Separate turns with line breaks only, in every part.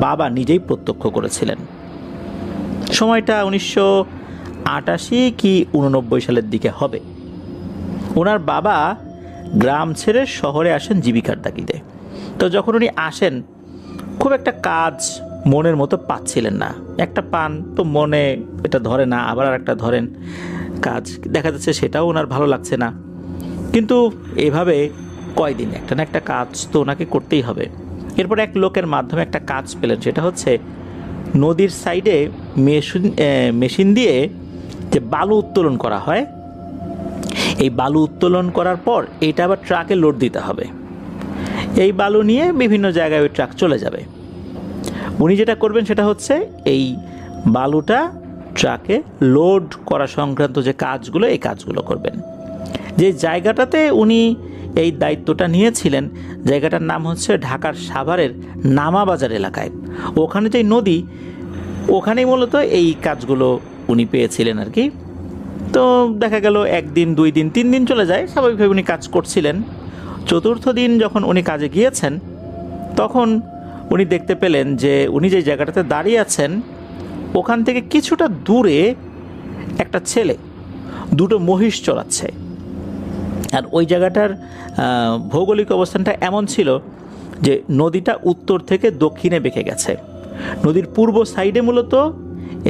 বাবা নিজেই প্রত্যক্ষ করেছিলেন। সময়টা 1988 কি 89 সালের দিকে হবে। ওনার বাবা গ্রাম ছেড়ে শহরে আসেন জীবিকার তাগিদে। তো যখন উনি আসেন, খুব একটা কাজ মনের মতো পাচ্ছিলেন না। একটা পান তো মনে এটা ধরে না, আবার আর একটা ধরেন কাজ, দেখা যাচ্ছে সেটাও ওনার ভালো লাগছে না। কিন্তু এভাবে কয়দিন একটা না একটা কাজ তো ওনাকে করতেই হবে। এরপর এক লোকের মাধ্যমে একটা কাজ পেলেন, সেটা হচ্ছে নদীর সাইডে মেশিন দিয়ে যে বালু উত্তোলন করা হয়, এই বালু উত্তোলন করার পর এটা আবার ট্রাকে লোড দিতে হবে। এই বালু নিয়ে বিভিন্ন জায়গায় ওই ট্রাক চলে যাবে। উনি যেটা করবেন সেটা হচ্ছে এই বালুটা ট্রাকে লোড করা সংক্রান্ত যে কাজগুলো, এই কাজগুলো করবেন। যে জায়গাটাতে উনি এই দায়িত্বটা নিয়েছিলেন, জায়গাটার নাম হচ্ছে ঢাকার সাভারের নামাবাজার এলাকায়। ওখানে যে নদী, ওখানেই মূলত এই কাজগুলো উনি পেয়েছিলেন আর কি। তো দেখা গেল একদিন, 2 দিন, 3 দিন চলে যায়, স্বাভাবিকভাবে উনি কাজ করছিলেন। চতুর্থ দিন যখন উনি কাজে গিয়েছেন, তখন উনি দেখতে পেলেন যে উনি যে জায়গাটাতে দাঁড়িয়ে আছেন, ওখান থেকে কিছুটা দূরে একটা ছেলে 2টো মহিষ চড়াচ্ছে। আর ওই জায়গাটার ভৌগোলিক অবস্থানটা এমন ছিল যে নদীটা উত্তর থেকে দক্ষিণে বেঁকে গেছে। নদীর পূর্ব সাইডে মূলত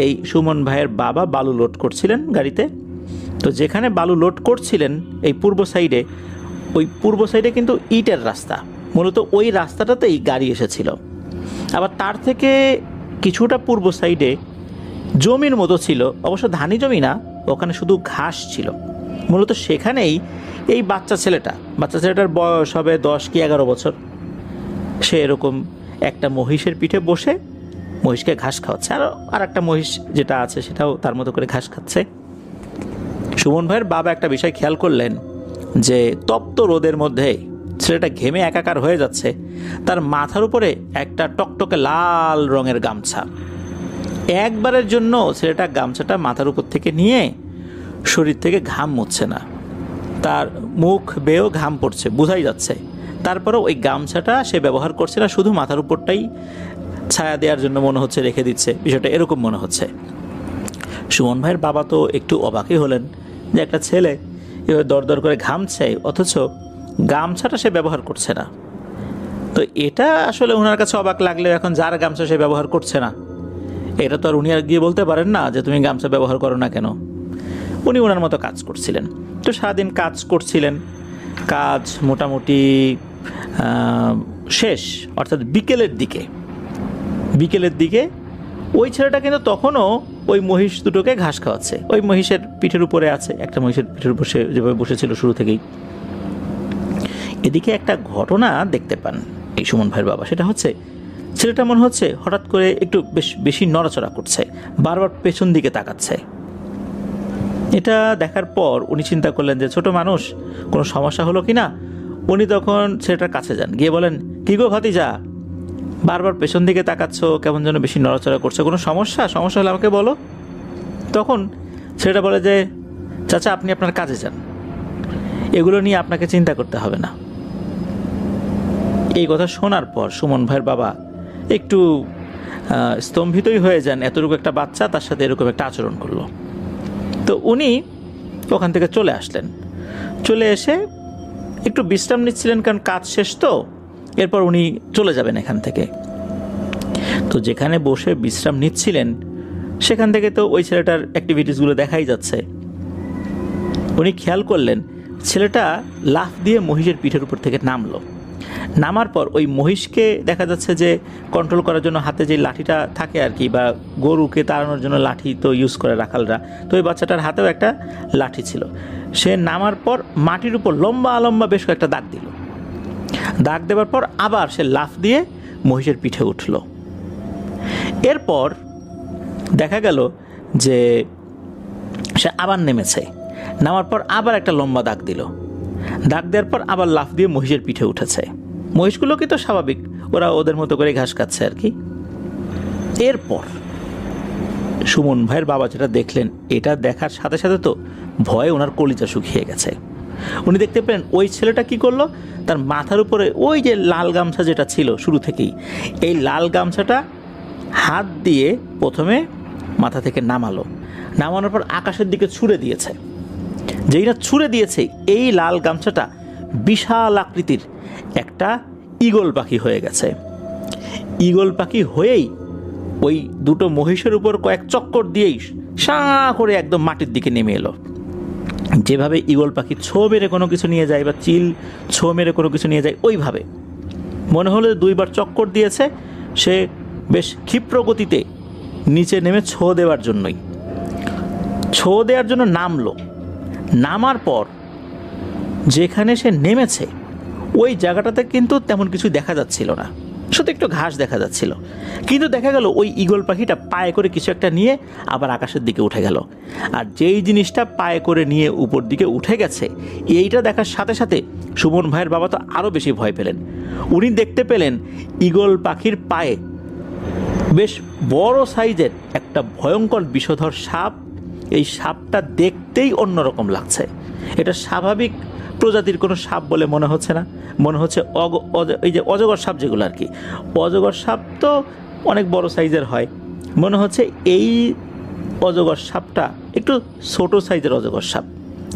এই সুমন ভাইয়ের বাবা বালু লোড করছিলেন গাড়িতে। তো যেখানে বালু লোড করছিলেন এই পূর্ব সাইডে, ওই পূর্ব সাইডে কিন্তু ইটের রাস্তা, মূলত ওই রাস্তাটাতেই গাড়ি এসেছিল। আবার তার থেকে কিছুটা পূর্ব সাইডে জমির মতো ছিল, অবশ্য ধানি জমি না, ওখানে শুধু ঘাস ছিল। মূলত সেখানেই এই বাচ্চা ছেলেটার বয়স হবে 10 কি 11 বছর। সে এরকম একটা মহিষের পিঠে বসে মহিষকে ঘাস খাওয়াচ্ছে, আর একটা মহিষ যেটা আছে সেটাও তার মতো করে ঘাস খাচ্ছে। সুমন ভাইয়ের বাবা একটা বিষয় খেয়াল করলেন যে তপ্ত রোদের মধ্যে ছেলেটা ঘেমে একাকার হয়ে যাচ্ছে, তার মাথার উপরে একটা টকটকে লাল রঙের গামছা। একবারের জন্য ছেলেটা গামছাটা মাথার উপর থেকে নিয়ে শরীর থেকে ঘাম মুছছে না, তার মুখ বেয়েও ঘাম পড়ছে, বোঝাই যাচ্ছে। তারপরেও ওই গামছাটা সে ব্যবহার করছে না, শুধু মাথার উপরটাই ছায়া দেওয়ার জন্য মনে হচ্ছে রেখে দিচ্ছে, বিষয়টা এরকম মনে হচ্ছে। সুমন ভাইয়ের বাবা তো একটু অবাকই হলেন যে একটা ছেলে এভাবে দরদর করে ঘামছে, অথচ গামছাটা সে ব্যবহার করছে না। তো এটা আসলে ওনার কাছে অবাক লাগলেও এখন যার গামছা সে ব্যবহার করছে না, এটা তো আর উনি আর গিয়ে বলতে পারেন না যে তুমি গামছা ব্যবহার করো না কেন। উনি ওনার মতো কাজ করছিলেন। তো সারাদিন কাজ করছিলেন, কাজ মোটামুটি শেষ, অর্থাৎ বিকেলের দিকে ওই ছেলেটা কিন্তু তখনও ওই মহিষ দুটোকে ঘাস খাওয়াচ্ছে। ওই মহিষের পিঠের উপরে আছে, একটা মহিষের পিঠের উপর সে যেভাবে বসেছিল শুরু থেকেই। এদিকে একটা ঘটনা দেখতে পান এই সুমন ভাইয়ের বাবা, সেটা হচ্ছে ছেলেটা মনে হচ্ছে হঠাৎ করে একটু বেশি নড়াচড়া করছে, বারবার পেছন দিকে তাকাচ্ছে। এটা দেখার পর উনি চিন্তা করলেন যে ছোট মানুষ, কোনো সমস্যা হলো কি না। উনি তখন ছেলেটার কাছে যান, গিয়ে বলেন, কি গো ভাতিজা, বারবার পেছন দিকে তাকাচ্ছ, কেমন যেন বেশি নড়াচড়া করছে, কোনো সমস্যা হলে আমাকে বলো। তখন ছেলেটা বলে যে চাচা, আপনি আপনার কাজে যান, এগুলো নিয়ে আপনাকে চিন্তা করতে হবে না। এই কথা শোনার পর সুমন ভাইয়ের বাবা একটু স্তম্ভিতই হয়ে যান, এতটুকু একটা বাচ্চা তার সাথে এরকম একটা আচরণ করলো। তো উনি ওখান থেকে চলে আসলেন, চলে এসে একটু বিশ্রাম নিচ্ছিলেন, কারণ কাজ শেষ তো, এরপর উনি চলে যাবেন এখান থেকে। তো যেখানে বসে বিশ্রাম নিচ্ছিলেন সেখান থেকে তো ওই ছেলেটার অ্যাক্টিভিটিসগুলো দেখাই যাচ্ছে। উনি খেয়াল করলেন ছেলেটা লাফ দিয়ে মহিষের পিঠের উপর থেকে নামার পর ওই মহিষকে দেখা যাচ্ছে যে কন্ট্রোল করার জন্য হাতে যে লাঠিটা থাকে আর কি, বা গরুকে তাড়ানোর জন্য লাঠি তো ইউজ করে রাখালরা, তো ওই বাচ্চাটার হাতেও একটা লাঠি ছিল। সে নামার পর মাটির উপর লম্বা বেশ কয়েকটা দাগ দেওয়ার পর আবার সে লাফ দিয়ে মহিষের পিঠে উঠল। এরপর দেখা গেল যে সে আবার নেমেছে, নামার পর আবার একটা লম্বা দাগ দেওয়ার পর আবার লাফ দিয়ে মহিষের পিঠে উঠেছে। মহিষগুলো কি তো স্বাভাবিক, ওরা ওদের মতো করে ঘাস খাচ্ছে আর কি। এরপর সুমন ভাইয়ের বাবা যেটা দেখলেন, এটা দেখার সাথে সাথে তো ভয়ে ওনার কলিজা শুকিয়ে গেছে। উনি দেখতে পেলেন ওই ছেলেটা কি করলো, তার মাথার উপরে ওই যে লাল গামছা যেটা ছিল শুরু থেকেই, এই লাল গামছাটা হাত দিয়ে প্রথমে মাথা থেকে নামানোর পর আকাশের দিকে ছুঁড়ে দিয়েছে। যেই না ছুঁড়ে দিয়েছে, এই লাল গামছাটা বিশাল আকৃতির একটা ঈগল পাখি হয়ে গেছে। ঈগল পাখি হয়েই ওই দুটো মহিষের উপর কয়েক চক্কর দিয়েই সাঁ করে একদম মাটির দিকে নেমে এলো। যেভাবে ঈগল পাখি ছো মেরে কোনো কিছু নিয়ে যায় বা চিল ছো মেরে কোনো কিছু নিয়ে যায়, ওইভাবে মনে হলো 2বার চক্কর দিয়েছে। সে বেশ ক্ষিপ্র গতিতে নিচে নেমে ছো দেওয়ার জন্য নামলো। নামার পর যেখানে সে নেমেছে ওই জায়গাটাতে কিন্তু তেমন কিছু দেখা যাচ্ছিল না, শুধু একটু ঘাস দেখা যাচ্ছিল। কিন্তু দেখা গেল ওই ঈগল পাখিটা পায়ে করে কিছু একটা নিয়ে আবার আকাশের দিকে উঠে গেল। আর যেই জিনিসটা পায়ে করে নিয়ে উপর দিকে উঠে গেছে, এইটা দেখার সাথে সাথে সুমন ভাইয়ের বাবা তো আরও বেশি ভয় পেলেন। উনি দেখতে পেলেন ঈগল পাখির পায়ে বেশ বড় সাইজের একটা ভয়ঙ্কর বিষধর সাপ। এই সাপটা দেখতেই অন্যরকম লাগছে। এটা স্বাভাবিক প্রজাতির কোনো সাপ বলে মনে হচ্ছে না, মনে হচ্ছে এই যে অজগর সাপ যেগুলো আর কি, অজগর সাপ তো অনেক বড় সাইজের হয়। মনে হচ্ছে এই অজগর সাপটা একটু ছোট সাইজের অজগর সাপ,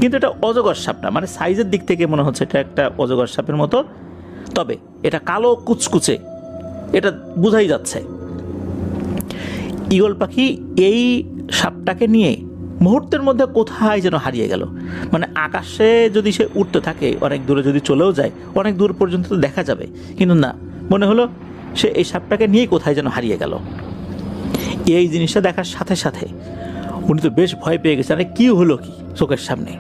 কিন্তু এটা অজগর সাপ না, মানে সাইজের দিক থেকে মনে হচ্ছে এটা একটা অজগর সাপের মতো, তবে এটা কালো কুচকুচে, এটা বোঝাই যাচ্ছে। ঈগল পাখি এই সাপটাকে নিয়ে মুহূর্তের মধ্যে কোথায় যেন হারিয়ে গেল। মানে আকাশে যদি সে উঠতে থাকে, অনেক দূরে যদি চলেও যায়, অনেক দূর পর্যন্ত তো দেখা যাবে, কিন্তু না, মনে হলো সে এই সাপটাকে নিয়ে কোথায় যেন হারিয়ে গেল। এই জিনিসটা দেখার সাথে সাথে উনি তো বেশ ভয় পেয়ে গেছে, আরে কী হলো কি চোখের সামনে।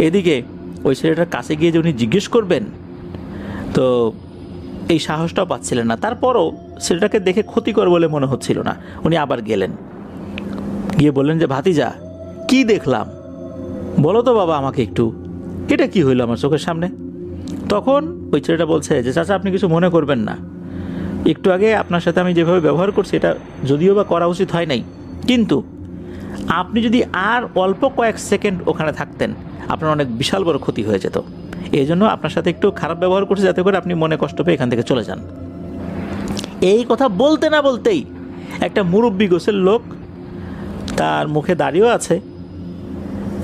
এদিকে ওই ছেলেটার কাছে গিয়ে যে উনি জিজ্ঞেস করবেন, তো এই সাহসটাও পাচ্ছিলেন না। তারপরও ছেলেটাকে দেখে ক্ষতিকর বলে মনে হচ্ছিল না। উনি আবার গেলেন, গিয়ে বললেন যে ভাতিজা কি দেখলাম বলো তো বাবা আমাকে একটু, এটা কি হইলো আমার চোখের সামনে। তখন ওই ছেলেটা বলছে যে চাচা আপনি কিছু মনে করবেন না, একটু আগে আপনার সাথে আমি যেভাবে ব্যবহার করছি এটা যদিও বা করা উচিত হয় নাই, কিন্তু আপনি যদি আর অল্প কয়েক সেকেন্ড ওখানে থাকতেন আপনার অনেক বিশাল বড় ক্ষতি হয়ে যেত। এই জন্য আপনার সাথে একটু খারাপ ব্যবহার করছি যাতে করে আপনি মনে কষ্ট পেয়ে এখান থেকে চলে যান। এই কথা বলতে না বলতেই একটা মুরব্বি গোছের লোক, তার মুখে দাড়িও আছে,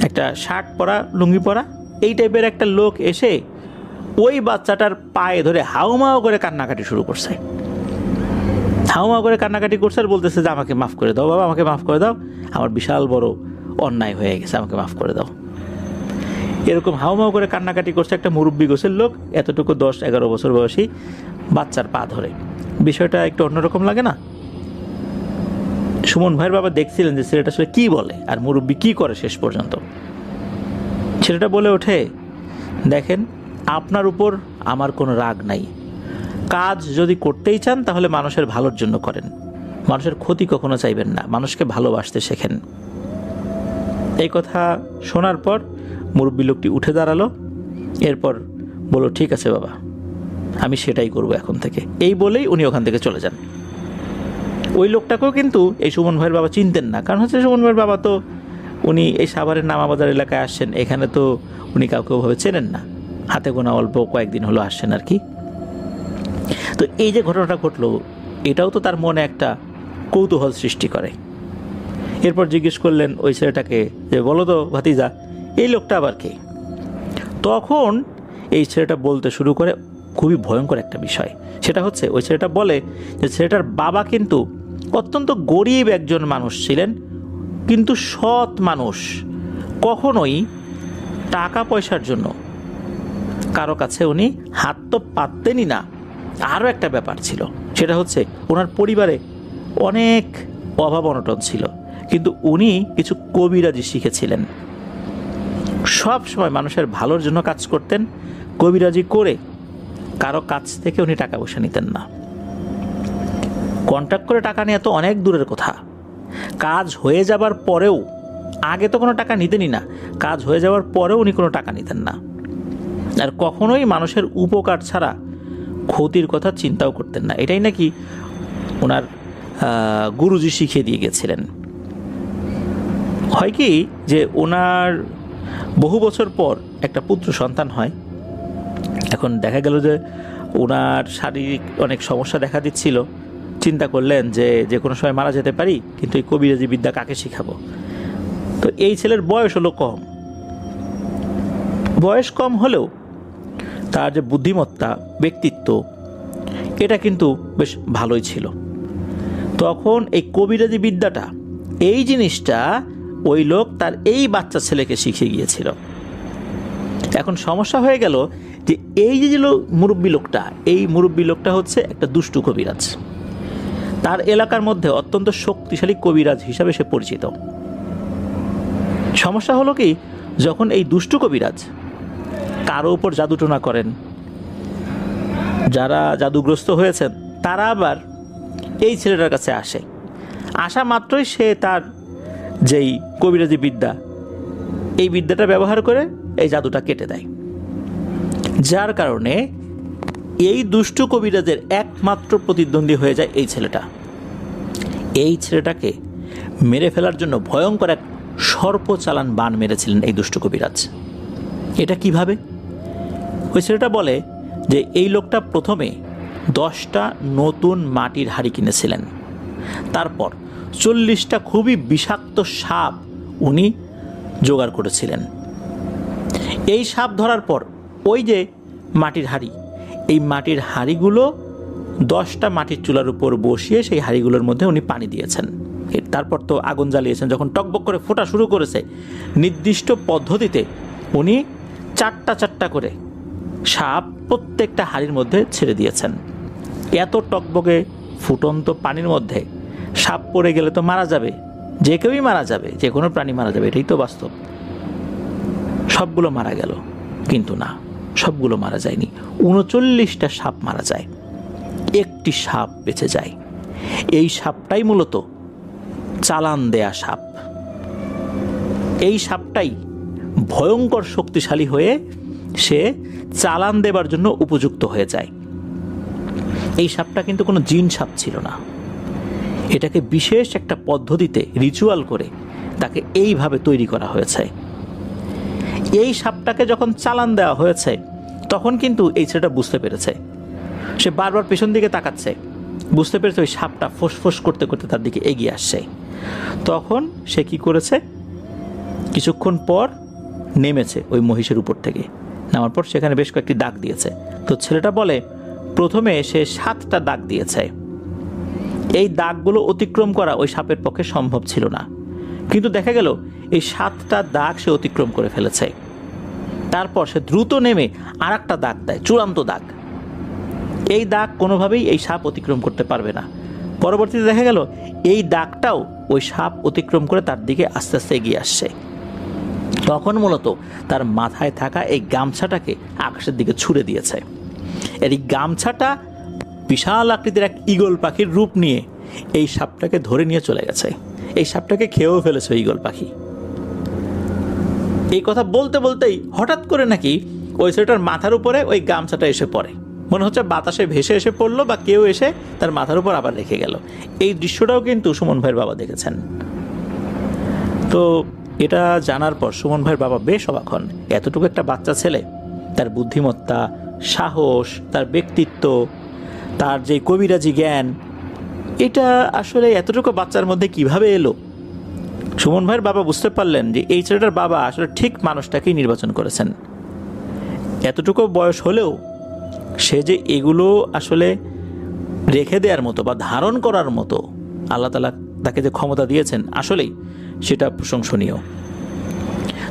একটা শার্ট পরা লুঙ্গি পরা এই টাইপের একটা লোক এসে ওই বাচ্চাটার পায়ে ধরে হাউমাউ করে কান্নাকাটি শুরু করছে। হাউমাউ করে কান্নাকাটি করছে আর বলতেছে যে আমাকে মাফ করে দাও বাবা, আমাকে মাফ করে দাও, আমার বিশাল বড় অন্যায় হয়ে গেছে, আমাকে মাফ করে দাও। এরকম হাউমাউ করে কান্নাকাটি করছে একটা মুরব্বি গোছের লোক, এতটুকু 10-11 বছর বয়সী বাচ্চার পা ধরে। বিষয়টা একটু অন্যরকম লাগে না? সুমন ভাইয়ের বাবা দেখছিলেন যে ছেলেটা আসলে কী বলে আর মুরব্বি কী করে। শেষ পর্যন্ত ছেলেটা বলে ওঠে, দেখেন আপনার উপর আমার কোনো রাগ নাই, কাজ যদি করতেই চান তাহলে মানুষের ভালোর জন্য করেন, মানুষের ক্ষতি কখনো চাইবেন না, মানুষকে ভালোবাসতে শেখেন। এই কথা শোনার পর মুরব্বি লোকটি উঠে দাঁড়ালো, এরপর বলল ঠিক আছে বাবা আমি সেটাই করব এখন থেকে। এই বলেই উনি ওখান থেকে চলে যান। ওই লোকটাকেও কিন্তু এই সুমন ভাইয়ের বাবা চিনতেন না, কারণ হচ্ছে সুমন ভাইয়ের বাবা তো উনি এই সাভারের নামাবাজার এলাকায় আসছেন, এখানে তো উনি কাউকে ওভাবে চেনেন না, হাতে গোনা অল্প কয়েকদিন হলো আসছেন আর কি। তো এই যে ঘটনাটা ঘটলো এটাও তো তার মনে একটা কৌতূহল সৃষ্টি করে। এরপর জিজ্ঞেস করলেন ওই ছেলেটাকে যে বলো তো ভাতিজা এই লোকটা আবার কে। তখন এই ছেলেটা বলতে শুরু করে খুবই ভয়ঙ্কর একটা বিষয়। সেটা হচ্ছে ওই ছেলেটা বলে যে ছেলেটার বাবা কিন্তু অত্যন্ত গরিব একজন মানুষ ছিলেন, কিন্তু সৎ মানুষ, কখনোই টাকা পয়সার জন্য কারো কাছে উনি হাত তো পাততেনই না। আরও একটা ব্যাপার ছিল, সেটা হচ্ছে ওনার পরিবারে অনেক অভাব অনটন ছিল, কিন্তু উনি কিছু কবিরাজি শিখেছিলেন। সব সময় মানুষের ভালোর জন্য কাজ করতেন, কবিরাজি করে কারো কাছ থেকে উনি টাকা পয়সা নিতেন না। কন্ট্রাক্ট করে টাকা নেওয়া তো অনেক দূরের কথা, কাজ হয়ে যাবার পরেও, আগে তো কোনো টাকা নিতেনই না, কাজ হয়ে যাওয়ার পরেও উনি কোনো টাকা নিতেন না। আর কখনোই মানুষের উপকার ছাড়া ক্ষতির কথা চিন্তাও করতেন না। এটাই নাকি ওনার গুরুজি শিখিয়ে দিয়ে গেছিলেন। হয় কি যে ওনার বহু বছর পর একটা পুত্র সন্তান হয়। এখন দেখা গেল যে ওনার শারীরিক অনেক সমস্যা দেখা দিচ্ছিল, চিন্তা করলেন যে যে কোনো সময় মারা যেতে পারি, কিন্তু এই কবিরাজি বিদ্যা কাকে শিখাবো। তো এই ছেলের বয়স হলো কম, বয়স কম হলেও তার যে বুদ্ধিমত্তা, ব্যক্তিত্ব, এটা কিন্তু বেশ ভালোই ছিল। তখন এই কবিরাজি বিদ্যাটা, এই জিনিসটা ওই লোক তার এই বাচ্চা ছেলেকে শিখিয়ে গিয়েছিল। এখন সমস্যা হয়ে গেল যে এই যে মুরব্বী লোকটা, এই মুরব্বী লোকটা হচ্ছে একটা দুষ্টু কবিরাজ। তার এলাকার মধ্যে অত্যন্ত শক্তিশালী কবিরাজ হিসাবে সে পরিচিত। সমস্যা হলো কি, যখন এই দুষ্টু কবিরাজ কারো উপর জাদুটোনা করেন, যারা জাদুগ্রস্ত হয়েছেন তারা আবার এই ছেলেটার কাছে আসে। আসা মাত্রই সে তার যেই কবিরাজি বিদ্যা, এই বিদ্যাটা ব্যবহার করে এই জাদুটা কেটে দেয়। যার কারণে এই দুষ্টু কবিরাজের একমাত্র প্রতিদ্বন্দ্বী হয়ে যায় এই ছেলেটা। এই ছেলেটাকে মেরে ফেলার জন্য ভয়ঙ্কর এক সর্পচালান বাণ মেরেছিলেন এই দুষ্টু কবিরাজ। এটা কিভাবে? ওই ছেলেটা বলে যে এই লোকটা প্রথমে 10টা নতুন মাটির হাঁড়ি কিনেছিলেন, তারপর 40টা খুবই বিষাক্ত সাপ উনি জোগাড় করেছিলেন। এই সাপ ধরার পর ওই যে মাটির হাঁড়ি, এই মাটির হাঁড়িগুলো 10টা মাটির চুলার উপর বসিয়ে সেই হাঁড়িগুলোর মধ্যে উনি পানি দিয়েছেন। তারপর তো আগুন জ্বালিয়েছেন। যখন টকবক করে ফোটা শুরু করেছে, নির্দিষ্ট পদ্ধতিতে উনি 4টা করে সাপ প্রত্যেকটা হাঁড়ির মধ্যে ছেড়ে দিয়েছেন। এত টকবকে ফুটন্ত পানির মধ্যে সাপ পড়ে গেলে তো মারা যাবে, যে কেউই মারা যাবে, যে কোনো প্রাণী মারা যাবে, এটাই তো বাস্তব। সবগুলো মারা গেল, কিন্তু না, সবগুলো মারা যায়নি। 39টা সাপ মারা যায়, একটি সাপ বেঁচে যায়। এই সাপটাই মূলত চালান দেয়া সাপ। এই সাপটাই ভয়ঙ্কর শক্তিশালী হয়ে সে চালান দেবার জন্য উপযুক্ত হয়ে যায়। এই সাপটা কিন্তু কোনো জিন সাপ ছিল না, এটাকে বিশেষ একটা পদ্ধতিতে রিচুয়াল করে তাকে এইভাবে তৈরি করা হয়েছে। এই সাপটাকে যখন চালান দেওয়া হয়েছে তখন কিন্তু এই ছেলেটা বুঝতে পেরেছে। সে বারবার পেছন দিকে তাকাচ্ছে, বুঝতে পেরেছে ওই সাপটা ফোঁস করতে করতে তার দিকে এগিয়ে আসছে। তখন সে কি করেছে, কিছুক্ষণ পর নেমেছে ওই মহিষের উপর থেকে। নামার পর সেখানে বেশ কয়েকটি দাগ দিয়েছে। তো ছেলেটা বলে প্রথমে সে 7টা দাগ দিয়েছে। এই দাগগুলো অতিক্রম করা ওই সাপের পক্ষে সম্ভব ছিল না, কিন্তু দেখা গেল এই 7টা দাগ সে অতিক্রম করে ফেলেছে। তারপর সে দ্রুত নেমে আর একটা দাগ দেয়, চূড়ান্ত দাগ। এই দাগ কোনোভাবেই এই সাপ অতিক্রম করতে পারবে না। পরবর্তীতে দেখা গেল এই দাগটাও ওই সাপ অতিক্রম করে তার দিকে আস্তে আস্তে এগিয়ে আসছে। তখন মূলত তার মাথায় থাকা এই গামছাটাকে আকাশের দিকে ছুড়ে দিয়েছে। এর এই গামছাটা বিশাল আকৃতির এক ঈগল পাখির রূপ নিয়ে এই সাপটাকে ধরে নিয়ে চলে গেছে। এই সাপটাকে খেয়েও ফেলেছে ঈগল পাখি। এই কথা বলতে বলতেই হঠাৎ করে নাকি ওই ছেলেটার মাথার উপরে ওই গামছাটা এসে পড়ে। মনে হচ্ছে বাতাসে ভেসে এসে পড়লো বা কেউ এসে তার মাথার উপর আবার রেখে গেল। এই দৃশ্যটাও কিন্তু সুমন ভাইয়ের বাবা দেখেছেন। তো এটা জানার পর সুমন ভাইয়ের বাবা বেশ অবাক হন। এতটুকু একটা বাচ্চা ছেলে, তার বুদ্ধিমত্তা, সাহস, তার ব্যক্তিত্ব, তার যে কবিরাজি জ্ঞান, এটা আসলে এতটুকু বাচ্চার মধ্যে কিভাবে এলো? সুমন ভাইয়ের বাবা বুঝতে পারলেন যে এই ছেলেটার বাবা আসলে ঠিক মানুষটাকেই নির্বাচন করেছেন। এতটুকু বয়স হলেও সে যে এগুলো আসলে রেখে দেওয়ার মতো বা ধারণ করার মতো আল্লাহ তাআলা তাকে যে ক্ষমতা দিয়েছেন, আসলেই সেটা প্রশংসনীয়।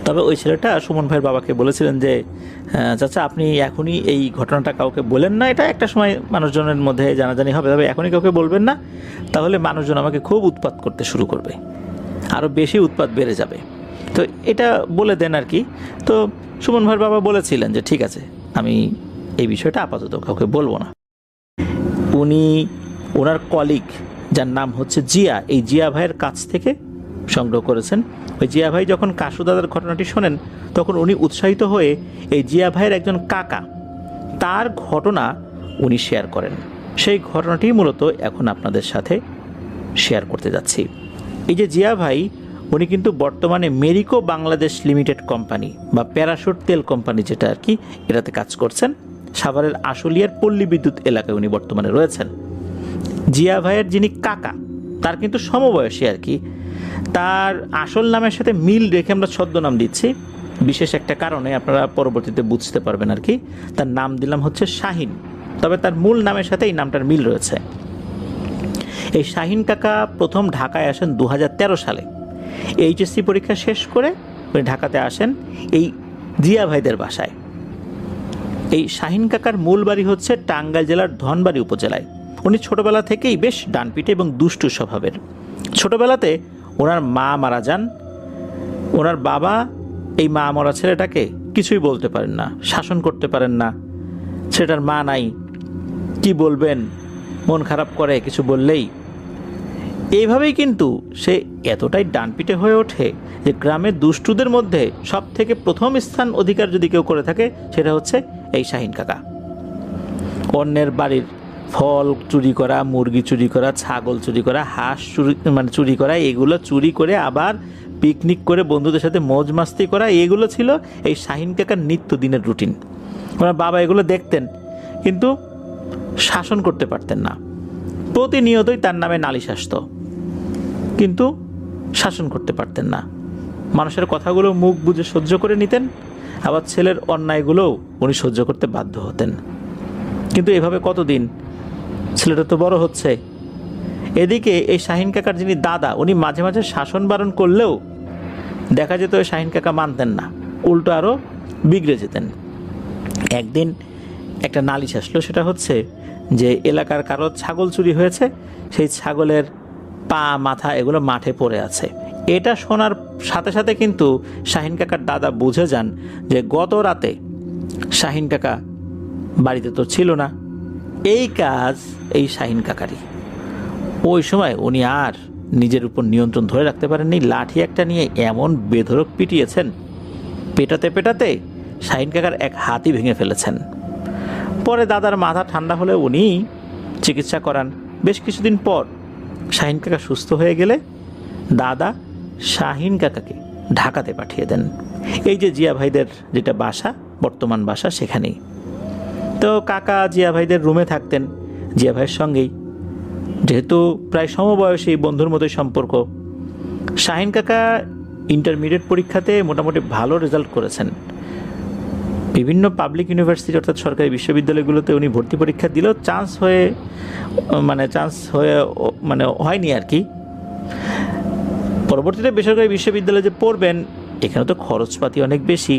তবে ওই ছেলেটা সুমন ভাইয়ের বাবাকে বলেছিলেন যে চাচা, আপনি এখনই এই ঘটনাটা কাউকে বলেন না, এটা একটা সময় মানুষজনের মধ্যে জানাজানি হবে, তবে এখনই কাউকে বলবেন না, তাহলে মানুষজন আমাকে খুব উৎপাত করতে শুরু করবে, আরও বেশি উৎপাত বেড়ে যাবে। তো এটা বলে দেন আর কি। তো সুমন ভাইয়ের বাবা বলেছিলেন যে ঠিক আছে, আমি এই বিষয়টা আপাতত কাউকে বলবো না। উনি ওনার কলিগ, যার নাম হচ্ছে জিয়া, এই জিয়া ভাইয়ের কাছ থেকে সংগ্রহ করেছেন। ওই জিয়া ভাই যখন কাশু দাদার ঘটনাটি শোনেন তখন উনি উৎসাহিত হয়ে এই জিয়া ভাইয়ের একজন কাকা, তার ঘটনা উনি শেয়ার করেন। সেই ঘটনাটি মূলত এখন আপনাদের সাথে শেয়ার করতে যাচ্ছি। এই যে জিয়া ভাই, উনি কিন্তু বর্তমানে মেরিকো বাংলাদেশ লিমিটেড কোম্পানি বা প্যারাশুট তেল কোম্পানি যেটা আর কি, এটাতে কাজ করছেন। সাভারের আশুলিয়ার পল্লী বিদ্যুৎ এলাকায় উনি বর্তমানে রয়েছেন। জিয়া ভাইয়ের যিনি কাকা, তার কিন্তু সমবয়সী আর কি, তার আসল নামের সাথে মিল রেখে আমরা ছদ্মনাম দিচ্ছি বিশেষ একটা কারণে, আপনারা পরবর্তীতে বুঝতে পারবেন আর কি। তার নাম দিলাম হচ্ছে শাহিন, তবে তার মূল নামের সাথে এই নামটার মিল রয়েছে। এই শাহিন কাকা প্রথম ঢাকায় আসেন 2013 সালে। এইচএসসি পরীক্ষা শেষ করে উনি ঢাকাতে আসেন এই জিয়া ভাইদের বাসায়। এই শাহিন কাকার মূল বাড়ি হচ্ছে টাঙ্গাইল জেলার ধনবাড়ী উপজেলায়। উনি ছোটবেলা থেকেই বেশ ডানপিটে এবং দুষ্টু স্বভাবের। ছোটবেলাতে ওনার মা মারা যান। ওনার বাবা এই মা মরা ছেলেটাকে কিছুই বলতে পারেন না, শাসন করতে পারেন না। ছেলেটার মা নাই, কি বলবেন, মন খারাপ করে কিছু বললেই। এইভাবেই কিন্তু সে এতটাই ডানপিটে হয়ে ওঠে যে গ্রামের দুষ্টুদের মধ্যে সব থেকে প্রথম স্থান অধিকার যদি কেউ করে থাকে সেটা হচ্ছে এই শাহিন কাকা। অন্যের বাড়ির ফল চুরি করা, মুরগি চুরি করা, ছাগল চুরি করা, হাঁস চুরি করা, এগুলো চুরি করে আবার পিকনিক করে বন্ধুদের সাথে মौज মাস্তি করা, এগুলো ছিল এই শাহিন কাকার নিত্যদিনের রুটিন। ওনার বাবা এগুলো দেখতেন কিন্তু শাসন করতে পারতেন না। প্রতিনিয়তই তার নামে নালিশ আসতো কিন্তু শাসন করতে পারতেন না। মানুষের কথাগুলো মুখ বুজে সহ্য করে নিতেন, আবার ছেলের অন্যায়গুলোও উনি সহ্য করতে বাধ্য হতেন। কিন্তু এভাবে কতদিন, ছেলেটা তো বড় হচ্ছে। এদিকে এই শাহিন কাকার যিনি দাদা, উনি মাঝে মাঝে শাসন বারণ করলেও দেখা যেত ওই শাহিন কাকা মানতেন না, উল্টো আরও বিগড়ে যেতেন। একদিন একটা নালিশ আসলো, সেটা হচ্ছে যে এলাকার কারো ছাগল চুরি হয়েছে, সেই ছাগলের পা মাথা এগুলো মাঠে পড়ে আছে। এটা শোনার সাথে সাথে কিন্তু শাহিন কাকার দাদা বুঝে যান যে গত রাতে শাহিন কাকা বাড়িতে তো ছিল না, এই কাজ এই শাহিন কাকারই। ওই সময় উনি আর নিজের উপর নিয়ন্ত্রণ ধরে রাখতে পারেননি, লাঠি একটা নিয়ে এমন বেধড়ক পিটিয়েছেন, পেটাতে পেটাতে শাহিন কাকার এক হাতই ভেঙে ফেলেছেন। পরে দাদার মাথা ঠান্ডা হলে উনি চিকিৎসা করান। বেশ কিছুদিন পর শাহিন কাকা সুস্থ হয়ে গেলে দাদা শাহিন কাকাকে ঢাকাতে পাঠিয়ে দেন। এই যে জিয়া ভাইদের যেটা বাসা, বর্তমান বাসা, সেখানেই। তো কাকা জিয়া ভাইদের রুমে থাকতেন জিয়া ভাইয়ের সঙ্গেই, যেহেতু প্রায় সমবয়সী বন্ধুর মতোই সম্পর্ক। শাহিন কাকা ইন্টারমিডিয়েট পরীক্ষাতে মোটামুটি ভালো রেজাল্ট করেছেন। বিভিন্ন পাবলিক ইউনিভার্সিটি অর্থাৎ সরকারি বিশ্ববিদ্যালয়গুলোতে উনি ভর্তি পরীক্ষা দিলেও চান্স হয়ে হয়নি আর কি। পরবর্তীতে বেসরকারি বিশ্ববিদ্যালয়ে যে পড়বেন, এখানে তো খরচপাতি অনেক বেশি,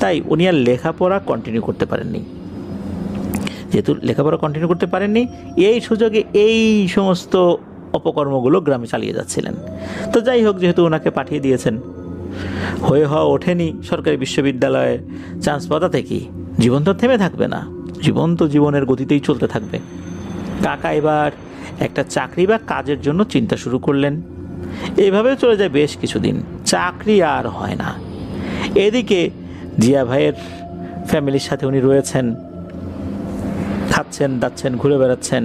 তাই উনি আর লেখাপড়া কন্টিনিউ করতে পারেননি। যেহেতু লেখাপড়া কন্টিনিউ করতে পারেননি, এই সুযোগে এই সমস্ত অপকর্মগুলো গ্রামে চালিয়ে যাচ্ছিলেন। তো যাই হোক, যেহেতু ওনাকে পাঠিয়ে দিয়েছেন, হওয়া ওঠেনি সরকারি বিশ্ববিদ্যালয়ে চান্স পাতাতে কি জীবন তো থেমে থাকবে না, জীবন তো জীবনের গতিতেই চলতে থাকবে। কাকা এবার একটা চাকরি বা কাজের জন্য চিন্তা শুরু করলেন। এইভাবে চলে যায় বেশ কিছুদিন, চাকরি আর হয় না। এদিকে জিয়া ভাইয়ের ফ্যামিলির সাথে উনি রয়েছেন, খাচ্ছেন দাচ্ছেন, ঘুরে বেড়াচ্ছেন।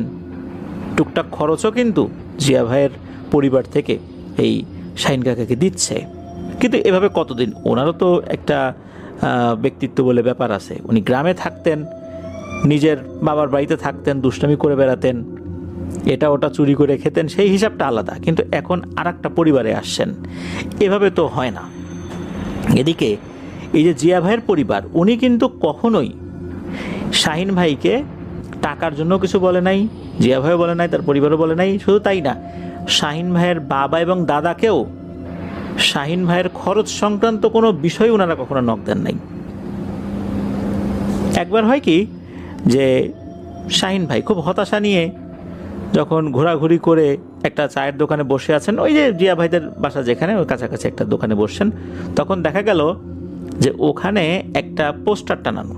টুকটাক খরচও কিন্তু জিয়া ভাইয়ের পরিবার থেকে এই শাহিন কাকাকে দিচ্ছে। কিন্তু এভাবে কতদিন, ওনারও তো একটা ব্যক্তিত্ব বলে ব্যাপার আছে। উনি গ্রামে থাকতেন, নিজের বাবার বাড়িতে থাকতেন, দুষ্টামি করে বেড়াতেন, এটা ওটা চুরি করে খেতেন, সেই হিসাবটা আলাদা। কিন্তু এখন আর একটা পরিবারে আসছেন, এভাবে তো হয় না। এদিকে এই যে জিয়া ভাইয়ের পরিবার, উনি কিন্তু কখনোই শাহিন ভাইকে টাকার জন্য কিছু বলে নাই, জিয়া ভাইও বলে নাই, তার পরিবারও বলে নাই। শুধু তাই না, শাহিন ভাইয়ের বাবা এবং দাদাকেও শাহিন ভাইয়ের খরচ সংক্রান্ত কোনো বিষয় ওনারা কখনো নক দেন নাই। একবার হয় কি যে শাহিন ভাই খুব হতাশা নিয়ে যখন ঘোরাঘুরি করে একটা চায়ের দোকানে বসে আছেন, ওই যে জিয়া ভাইদের বাসা যেখানে, ওই কাছাকাছি একটা দোকানে বসছেন, তখন দেখা গেল যে ওখানে একটা পোস্টার টানানো।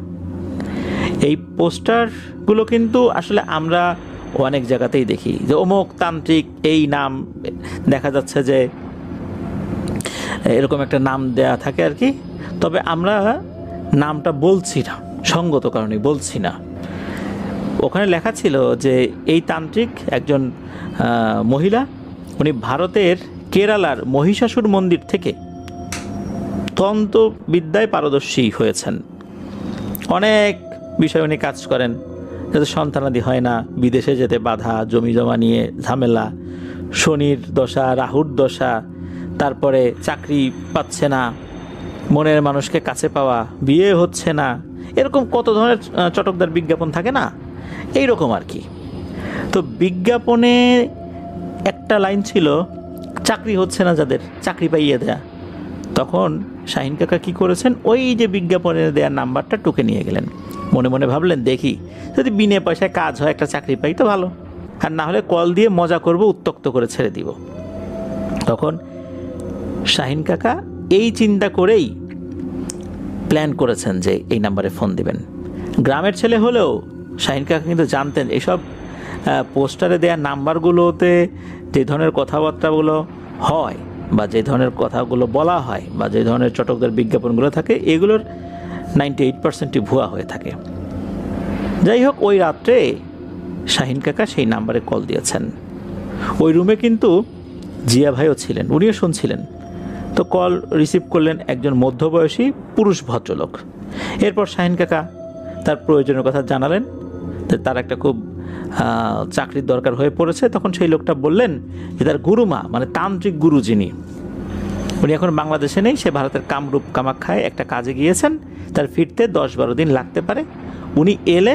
এই পোস্টারগুলো কিন্তু আসলে আমরা অনেক জায়গাতেই দেখি যে অমুক তান্ত্রিক, এই নাম দেখা যাচ্ছে যে এরকম একটা নাম দেয়া থাকে আর কি। তবে আমরা নামটা বলছি না, সঙ্গত কারণে বলছি না। ওখানে লেখা ছিল যে এই তান্ত্রিক একজন মহিলা, উনি ভারতের কেরালার মহিষাসুর মন্দির থেকে তন্ত্রবিদ্যায় পারদর্শী হয়েছেন। অনেক বিষয় উনি কাজ করেন, যাতে সন্তানাদি হয় না, বিদেশে যেতে বাধা, জমি জমা নিয়ে ঝামেলা, শনির দশা, রাহুর দশা, তারপরে চাকরি পাচ্ছে না, মনের মানুষকে কাছে পাওয়া, বিয়ে হচ্ছে না, এরকম কত ধরনের চটকদার বিজ্ঞাপন থাকে না, এই রকম আর কি। তো বিজ্ঞাপনে একটা লাইন ছিল, চাকরি হচ্ছে না যাদের, চাকরি পাইয়ে দেয়া। তখন শাহিন কাকা কী করেছেন, ওই যে বিজ্ঞাপনে দেওয়ার নাম্বারটা টুকে নিয়ে গেলেন। মনে মনে ভাবলেন, দেখি যদি বিনা পয়সায় কাজ হয়, একটা চাকরি পাই তো ভালো, আর না হলে কল দিয়ে মজা করব, উত্ত্যক্ত করে ছেড়ে দিব। তখন শাহিন কাকা এই চিন্তা করেই প্ল্যান করেছেন যে এই নাম্বারে ফোন দিবেন। গ্রামের ছেলে হলেও শাহিন কাকা কিন্তু জানতেন এসব পোস্টারে দেওয়া নাম্বারগুলোতে যে ধরনের কথাবার্তাগুলো হয়, বা যে ধরনের কথাগুলো বলা হয়, বা যে ধরনের চটকদার বিজ্ঞাপনগুলো থাকে, এগুলোর 98%ই ভুয়া হয়ে থাকে। যাই হোক, ওই রাত্রে শাহিন কাকা সেই নাম্বারে কল দিয়েছেন। ওই রুমে কিন্তু জিয়া ভাইও ছিলেন, উনিও শুনছিলেন। তো কল রিসিভ করলেন একজন মধ্যবয়সী পুরুষ ভদ্রলোক। এরপর শাহিন কাকা তার প্রয়োজনের কথা জানালেন যে তার একটা খুব চাকরির দরকার হয়ে পড়েছে। তখন সেই লোকটা বললেন যে তার গুরুমা, মানে তান্ত্রিক গুরু যিনি, উনি এখন বাংলাদেশে নেই, সে ভারতের কামরূপ কামাখ্যায় একটা কাজে গিয়েছেন, তার ফিরতে 10-12 দিন লাগতে পারে। উনি এলে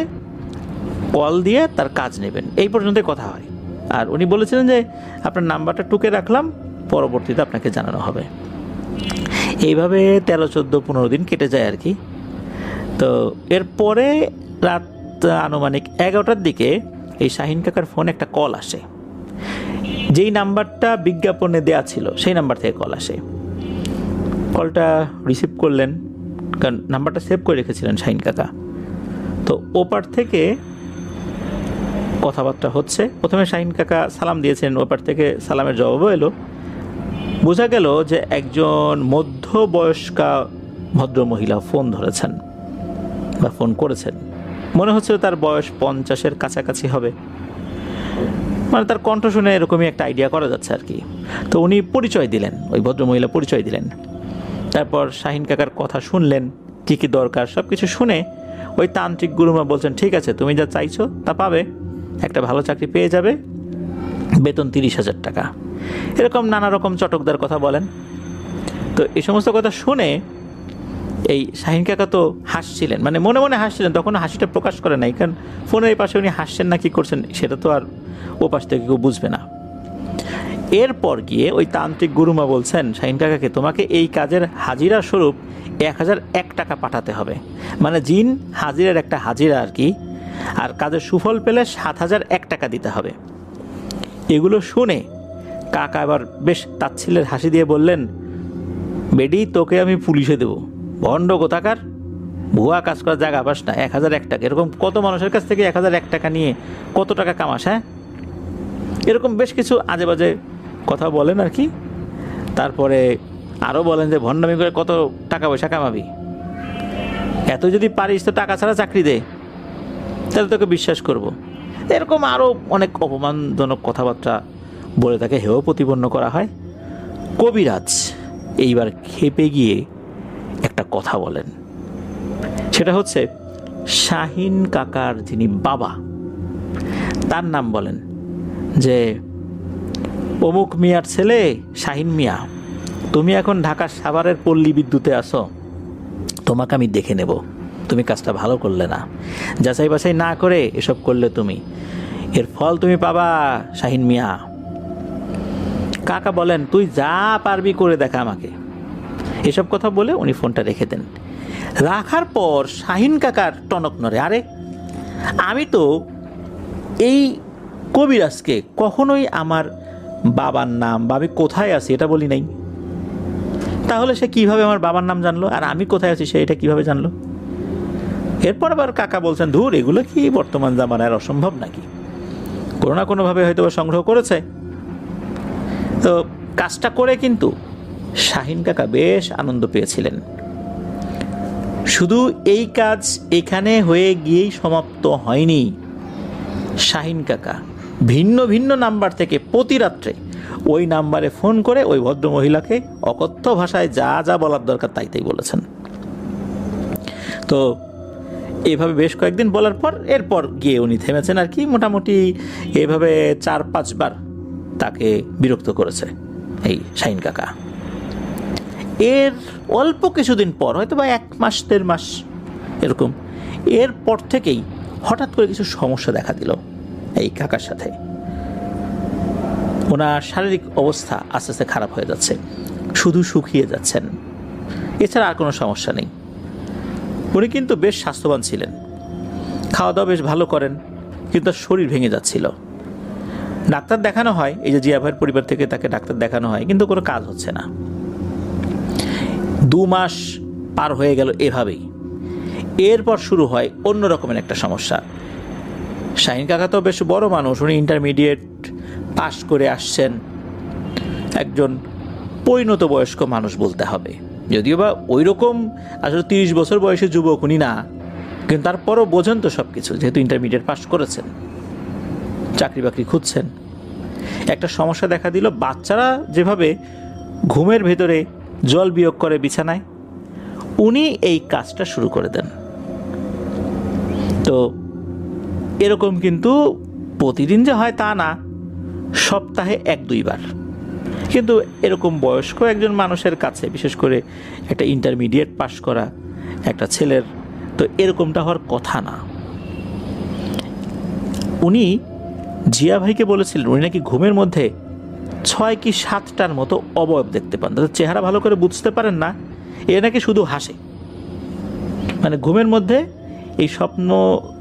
কল দিয়ে তার কাজ নেবেন, এই পর্যন্তই কথা হয়। আর উনি বলেছিলেন যে আপনার নাম্বারটা টুকে রাখলাম, পরবর্তীতে আপনাকে জানানো হবে। এইভাবে 13, 14, 15 দিন কেটে যায় আর কি। তো এরপরে রাত আনুমানিক 11টার দিকে এই শাহিন কাকার ফোনে একটা কল আসে। যেই নাম্বারটা বিজ্ঞাপনে দেয়া ছিল সেই নাম্বার থেকে কল আসে। কলটা রিসিভ করলেন, কারণ নাম্বারটা সেভ করে রেখেছিলেন শাহিন কাকা। তো ওপার থেকে কথাবার্তা হচ্ছে। প্রথমে শাহিন কাকা সালাম দিয়েছেন, ওপার থেকে সালামের জবাবও এলো। বোঝা গেল যে একজন মধ্যবয়স্কা ভদ্রমহিলা ফোন ধরেছেন বা ফোন করেছেন। মনে হচ্ছে তার বয়স 50-এর কাছাকাছি হবে, মানে তার কণ্ঠ শুনে এরকমই একটা আইডিয়া করা যাচ্ছে আর কি। তো উনি পরিচয় দিলেন, ওই ভদ্রমহিলা পরিচয় দিলেন। তারপর শাহিন কাকার কথা শুনলেন, কী কী দরকার সব কিছু শুনে ওই তান্ত্রিক গুরুমা বলছেন, ঠিক আছে, তুমি যা চাইছো তা পাবে, একটা ভালো চাকরি পেয়ে যাবে, বেতন 30,000 টাকা, এরকম নানা রকম চটকদার কথা বলেন। তো এই সমস্ত কথা শুনে এই শাহিন কাকা তো হাসছিলেন, মানে মনে মনে হাসছিলেন, তখন হাসিটা প্রকাশ করে নাই, কারণ ফোনের এই পাশে উনি হাসছেন না কি করছেন সেটা তো আর ও পাশ থেকে কেউ বুঝবে না। এরপর গিয়ে ওই তান্ত্রিক গুরুমা বলছেন শাহিন কাকাকে, তোমাকে এই কাজের হাজিরা স্বরূপ 1001 টাকা পাঠাতে হবে, মানে জিন হাজিরার একটা হাজিরা আর কি, আর কাজের সুফল পেলে 7,001 টাকা দিতে হবে। এগুলো শুনে কাকা এবার বেশ তাচ্ছিল্যের হাসি দিয়ে বললেন, বেডি, তোকে আমি পুলিশে দেবো, ভণ্ড কোথাকার, ভুয়া কাজ করার জায়গা পাস না, 1001 টাকা, এরকম কত মানুষের কাছ থেকে 1001 টাকা নিয়ে কত টাকা কামাস? হ্যাঁ, এরকম বেশ কিছু আজে বাজে কথা বলেন আর কি। তারপরে আরও বলেন যে ভণ্ডামি করে কত টাকা পয়সা কামাবি, এত যদি পারিস তো টাকা ছাড়া চাকরি দে, তাহলে তোকে বিশ্বাস করব। এরকম আরও অনেক অপমানজনক কথাবার্তা বলে তাকে হেয় প্রতিপন্ন করা হয়। কবিরাজ এইবার খেপে গিয়ে একটা কথা বলেন, সেটা হচ্ছে শাহিন কাকার যিনি বাবা, তার নাম বলেন যে অমুক মিয়ার ছেলে শাহিন মিয়া, তুমি এখন ঢাকার সাভারের পল্লী বিদ্যুতে আসো, তোমাকে আমি দেখে নেব, তুমি কাজটা ভালো করলে না, যাচাই বাছাই না করে এসব করলে তুমি, এর ফল তুমি পাবা শাহিন মিয়া। কাকা বলেন, তুই যা পারবি করে দেখা আমাকে, এসব কথা বলে উনি ফোনটা রেখে দেন। রাখার পর শাহিন কাকার টনক নড়ে, আরে আমি তো এই কবিরাজকে কখনোই আমার বাবার নাম বা আমি কোথায় আছি এটা বলি নাই, তাহলে সে কিভাবে আমার বাবার নাম জানলো, আর আমি কোথায় আছি সে এটা কিভাবে জানলো? এরপর আবার কাকা বলছেন, ধুর, এগুলো কি বর্তমান জামানায় অসম্ভব নাকি, কোনো না কোনোভাবে হয়তো সংগ্রহ করেছে। তো কাজটা করে কিন্তু শাহিন কাকা বেশ আনন্দ পেয়েছিলেন। শুধু এই কাজ এখানে হয়ে গিয়েই সমাপ্ত হয়নি, শাহিন কাকা ভিন্ন ভিন্ন নাম্বার থেকে প্রতি রাত্রে ওই নাম্বারে ফোন করে ওই ভদ্রমহিলাকে অকথ্য ভাষায় যা যা বলার দরকার তাই তাই বলেছেন। তো এভাবে বেশ কয়েকদিন বলার পর এরপর গিয়ে উনি থেমেছেন আর কি। মোটামুটি এভাবে 4-5 বার তাকে বিরক্ত করেছে এই শাহিন কাকা। এর অল্প কিছুদিন পর, হয়তো বা 1 মাস 1.5 মাস এরকম, এরপর থেকেই হঠাৎ করে কিছু সমস্যা দেখা দিল এই কাকার সাথে। ওনার শারীরিক অবস্থা আস্তে আস্তে খারাপ হয়ে যাচ্ছে, শুধু শুকিয়ে যাচ্ছেন, এছাড়া আর কোনো সমস্যা নেই। উনি কিন্তু বেশ স্বাস্থ্যবান ছিলেন, খাওয়া দাওয়া বেশ ভালো করেন, কিন্তু তার শরীর ভেঙে যাচ্ছিল। ডাক্তার দেখানো হয়, এই যে জিয়া ভাইয়ের পরিবার থেকে তাকে ডাক্তার দেখানো হয়, কিন্তু কোনো কাজ হচ্ছে না। 2 মাস পার হয়ে গেল এভাবেই। এরপর শুরু হয় অন্য রকমের একটা সমস্যা। শাহিন কাকা তো বেশ বড় মানুষ, উনি ইন্টারমিডিয়েট পাশ করে আসছেন, একজন পরিণত বয়স্ক মানুষ বলতে হবে। যদিও বা ওই রকম আসলে 30 বছর বয়সে যুবক উনি না, কিন্তু তারপরও বোঝেন তো সব কিছু, যেহেতু ইন্টারমিডিয়েট পাস করেছেন, চাকরি বাকরি খুঁজছেন। একটা সমস্যা দেখা দিল, বাচ্চারা যেভাবে ঘুমের ভেতরে জল বিয়োগ করে বিছানায়, উনি এই কাজটা শুরু করে দেন। তো এরকম কিন্তু প্রতিদিন যে হয় তা না, সপ্তাহে 1-2 বার। কিন্তু এরকম বয়স্ক একজন মানুষের কাছে, বিশেষ করে একটা ইন্টারমিডিয়েট পাশ করা একটা ছেলের, তো এরকমটা হওয়ার কথা না। উনি জিয়া ভাইকে বলেছিলেন উনি নাকি ঘুমের মধ্যে 6 কি 7টার মতো অবয়ব দেখতে পান। তাদের চেহারা ভালো করে বুঝতে পারেন না, এ নাকি শুধু হাসে। মানে ঘুমের মধ্যে এই স্বপ্ন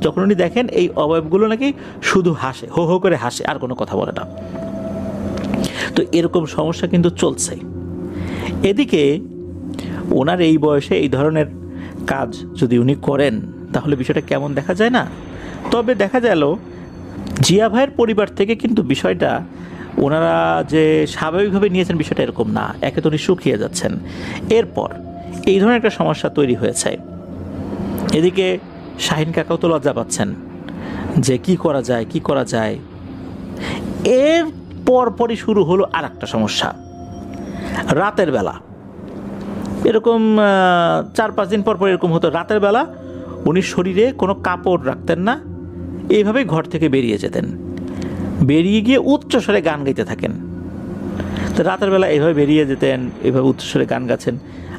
যখন উনি দেখেন, এই অবয়বগুলো নাকি শুধু হাসে, হো হো করে হাসে, আর কোনো কথা বলে না। তো এরকম সমস্যা কিন্তু চলছে। এদিকে ওনার এই বয়সে এই ধরনের কাজ যদি উনি করেন, তাহলে বিষয়টা কেমন দেখা যায় না? তবে দেখা গেল জিয়া ভাইয়ের পরিবার থেকে কিন্তু বিষয়টা ওনারা যে স্বাভাবিকভাবে নিয়েছেন, বিষয়টা এরকম না। একে তো উনি শুকিয়ে যাচ্ছেন, এরপর এই ধরনের একটা সমস্যা তৈরি হয়েছে। এদিকে শাহিন কাকাও তো লজ্জা পাচ্ছেন যে কি করা যায়। এর পরপরই শুরু হলো আর একটা সমস্যা। রাতের বেলা এরকম 4-5 দিন পর এরকম হতো। রাতের বেলা উনি শরীরে কোনো কাপড় রাখতেন না, এইভাবেই ঘর থেকে বেরিয়ে যেতেন, বেরিয়ে গিয়ে উচ্চস্বরে গান গাইতে থাকেন। তো রাতের বেলা এইভাবে বেরিয়ে যেতেন, এইভাবে উচ্চস্বরে গান গাচ্ছেন।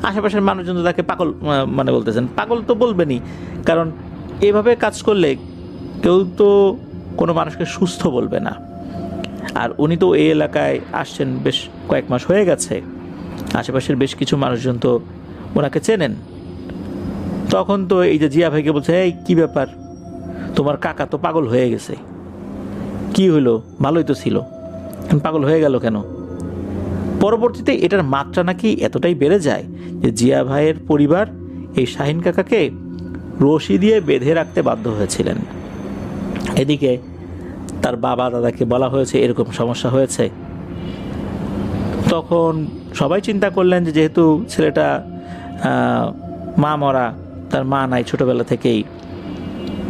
আশেপাশের মানুষজন তো তাকে পাগল মানে বলতেছেন, পাগল তো বলবেনই, কারণ এভাবে কাজ করলে কেউ তো কোনো মানুষকে সুস্থ বলবে না। আর উনি তো এই এলাকায় আসছেন বেশ কয়েক মাস হয়ে গেছে, আশেপাশের বেশ কিছু মানুষজন তো ওনাকে চেনেন। তখন তো এই যে জিয়া ভাইকে বলছে, এই কী ব্যাপার, তোমার কাকা তো পাগল হয়ে গেছে, কি হলো, ভালোই তো ছিল, পাগল হয়ে গেল কেন? পরবর্তীতে এটার মাত্রা নাকি এতটাই বেড়ে যায় যে জিয়া ভাইয়ের পরিবার এই শাহিন কাকাকে রশি দিয়ে বেঁধে রাখতে বাধ্য হয়েছিলেন। এদিকে তার বাবা দাদাকে বলা হয়েছে এরকম সমস্যা হয়েছে। তখন সবাই চিন্তা করলেন যে যেহেতু ছেলেটা মা মরা, তার মা নাই ছোটবেলা থেকেই,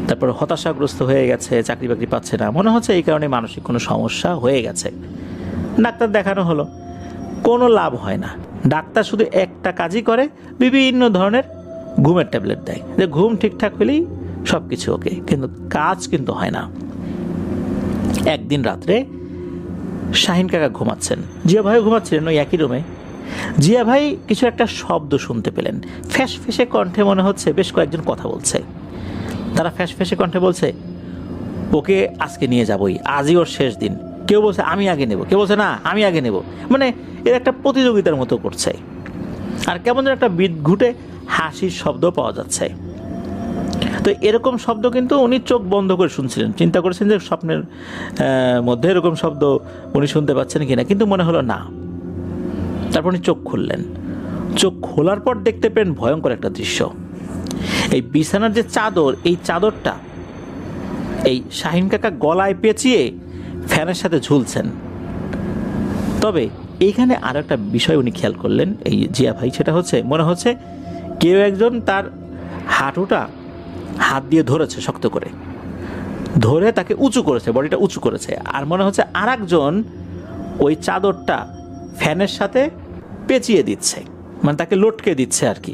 তারপর হতাশাগ্রস্ত হয়ে গেছে, চাকরি বাকরি পাচ্ছে না, মনে হচ্ছে এই কারণে মানসিক কোনো সমস্যা হয়ে গেছে। ডাক্তার দেখানো হলো, কোনো লাভ হয় না। ডাক্তার শুধু একটা কাজই করে, বিভিন্ন ধরনের ঘুমের ট্যাবলেট দেয়, যে ঘুম ঠিকঠাক হলেই সব কিছু ওকে, কিন্তু কাজ কিন্তু হয় না। একদিন রাত্রে শাহিন কাকা ঘুমাচ্ছেন, জিয়া ভাইও ঘুমাচ্ছিলেন ওই একই রুমে। জিয়া ভাই কিছু একটা শব্দ শুনতে পেলেন, ফ্যাঁস ফেঁসে কণ্ঠে, মনে হচ্ছে বেশ কয়েকজন কথা বলছে। তারা ফ্যাঁস ফেঁসে কণ্ঠে বলছে, ওকে আজকে নিয়ে যাবই, আজই ওর শেষ দিন। কেউ বলছে আমি আগে নেব, কেউ বলছে না আমি আগে নেব। মানে এর একটা প্রতিযোগিতার মতো করছে। আর কেমন যেন একটা বিদঘুটে হাসির শব্দ পাওয়া যাচ্ছে। তো এরকম শব্দ কিন্তু উনি চোখ বন্ধ করে শুনছিলেন, চিন্তা করেছেন যে স্বপ্নের মধ্যে এরকম শব্দ উনি শুনতে পাচ্ছেন কিনা, কিন্তু মনে হলো না। তারপর উনি চোখ খুললেন। চোখ খোলার পর দেখতে পেলেন ভয়ঙ্কর একটা দৃশ্য। এই বিছানার যে চাদর, এই চাদরটা এই শাহিন কাকা গলায় পেঁচিয়ে ফ্যানের সাথে ঝুলছেন। তবে এইখানে আর একটা বিষয় উনি খেয়াল করলেন এই জিয়া ভাই, সেটা হচ্ছে মনে হচ্ছে কেউ একজন তার হাঁটুটা হাত দিয়ে ধরেছে, শক্ত করে ধরে তাকে উঁচু করেছে, বডিটা উঁচু করেছে। আর মনে হচ্ছে আর একজন ওই চাদরটা ফ্যানের সাথে পেঁচিয়ে দিচ্ছে, মানে তাকে লটকে দিচ্ছে আর কি।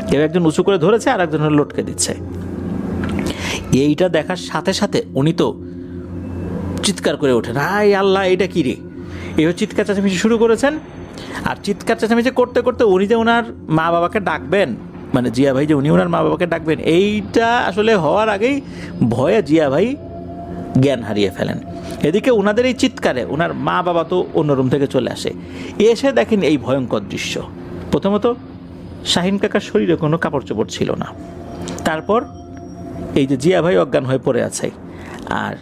কেউ একজন উঁচু করে ধরেছে, আর একজন লটকে দিচ্ছে। এইটা দেখার সাথে সাথে উনি তো চিৎকার করে ওঠেন, হায় আল্লাহ, এটা কী রে! এবার চিৎকার চেঁচামেচি শুরু করেছেন। আর চিৎকার চেঁচামেচি করতে করতে উনি যে ওনার মা বাবাকে ডাকবেন, মানে জিয়া ভাই যে উনি ওনার মা বাবাকে ডাকবেন, এইটা আসলে হওয়ার আগেই ভয়ে জিয়া ভাই জ্ঞান হারিয়ে ফেলেন। এদিকে ওনাদের এই চিৎকারে ওনার মা বাবা তো অন্য রুম থেকে চলে আসে, এসে দেখেন এই ভয়ঙ্কর দৃশ্য। প্রথমত শাহিন কাকার শরীরে কোনো কাপড় চোপড় ছিল না। তারপর এই যে জিয়া ভাই অজ্ঞান হয়ে পড়ে আছে, আর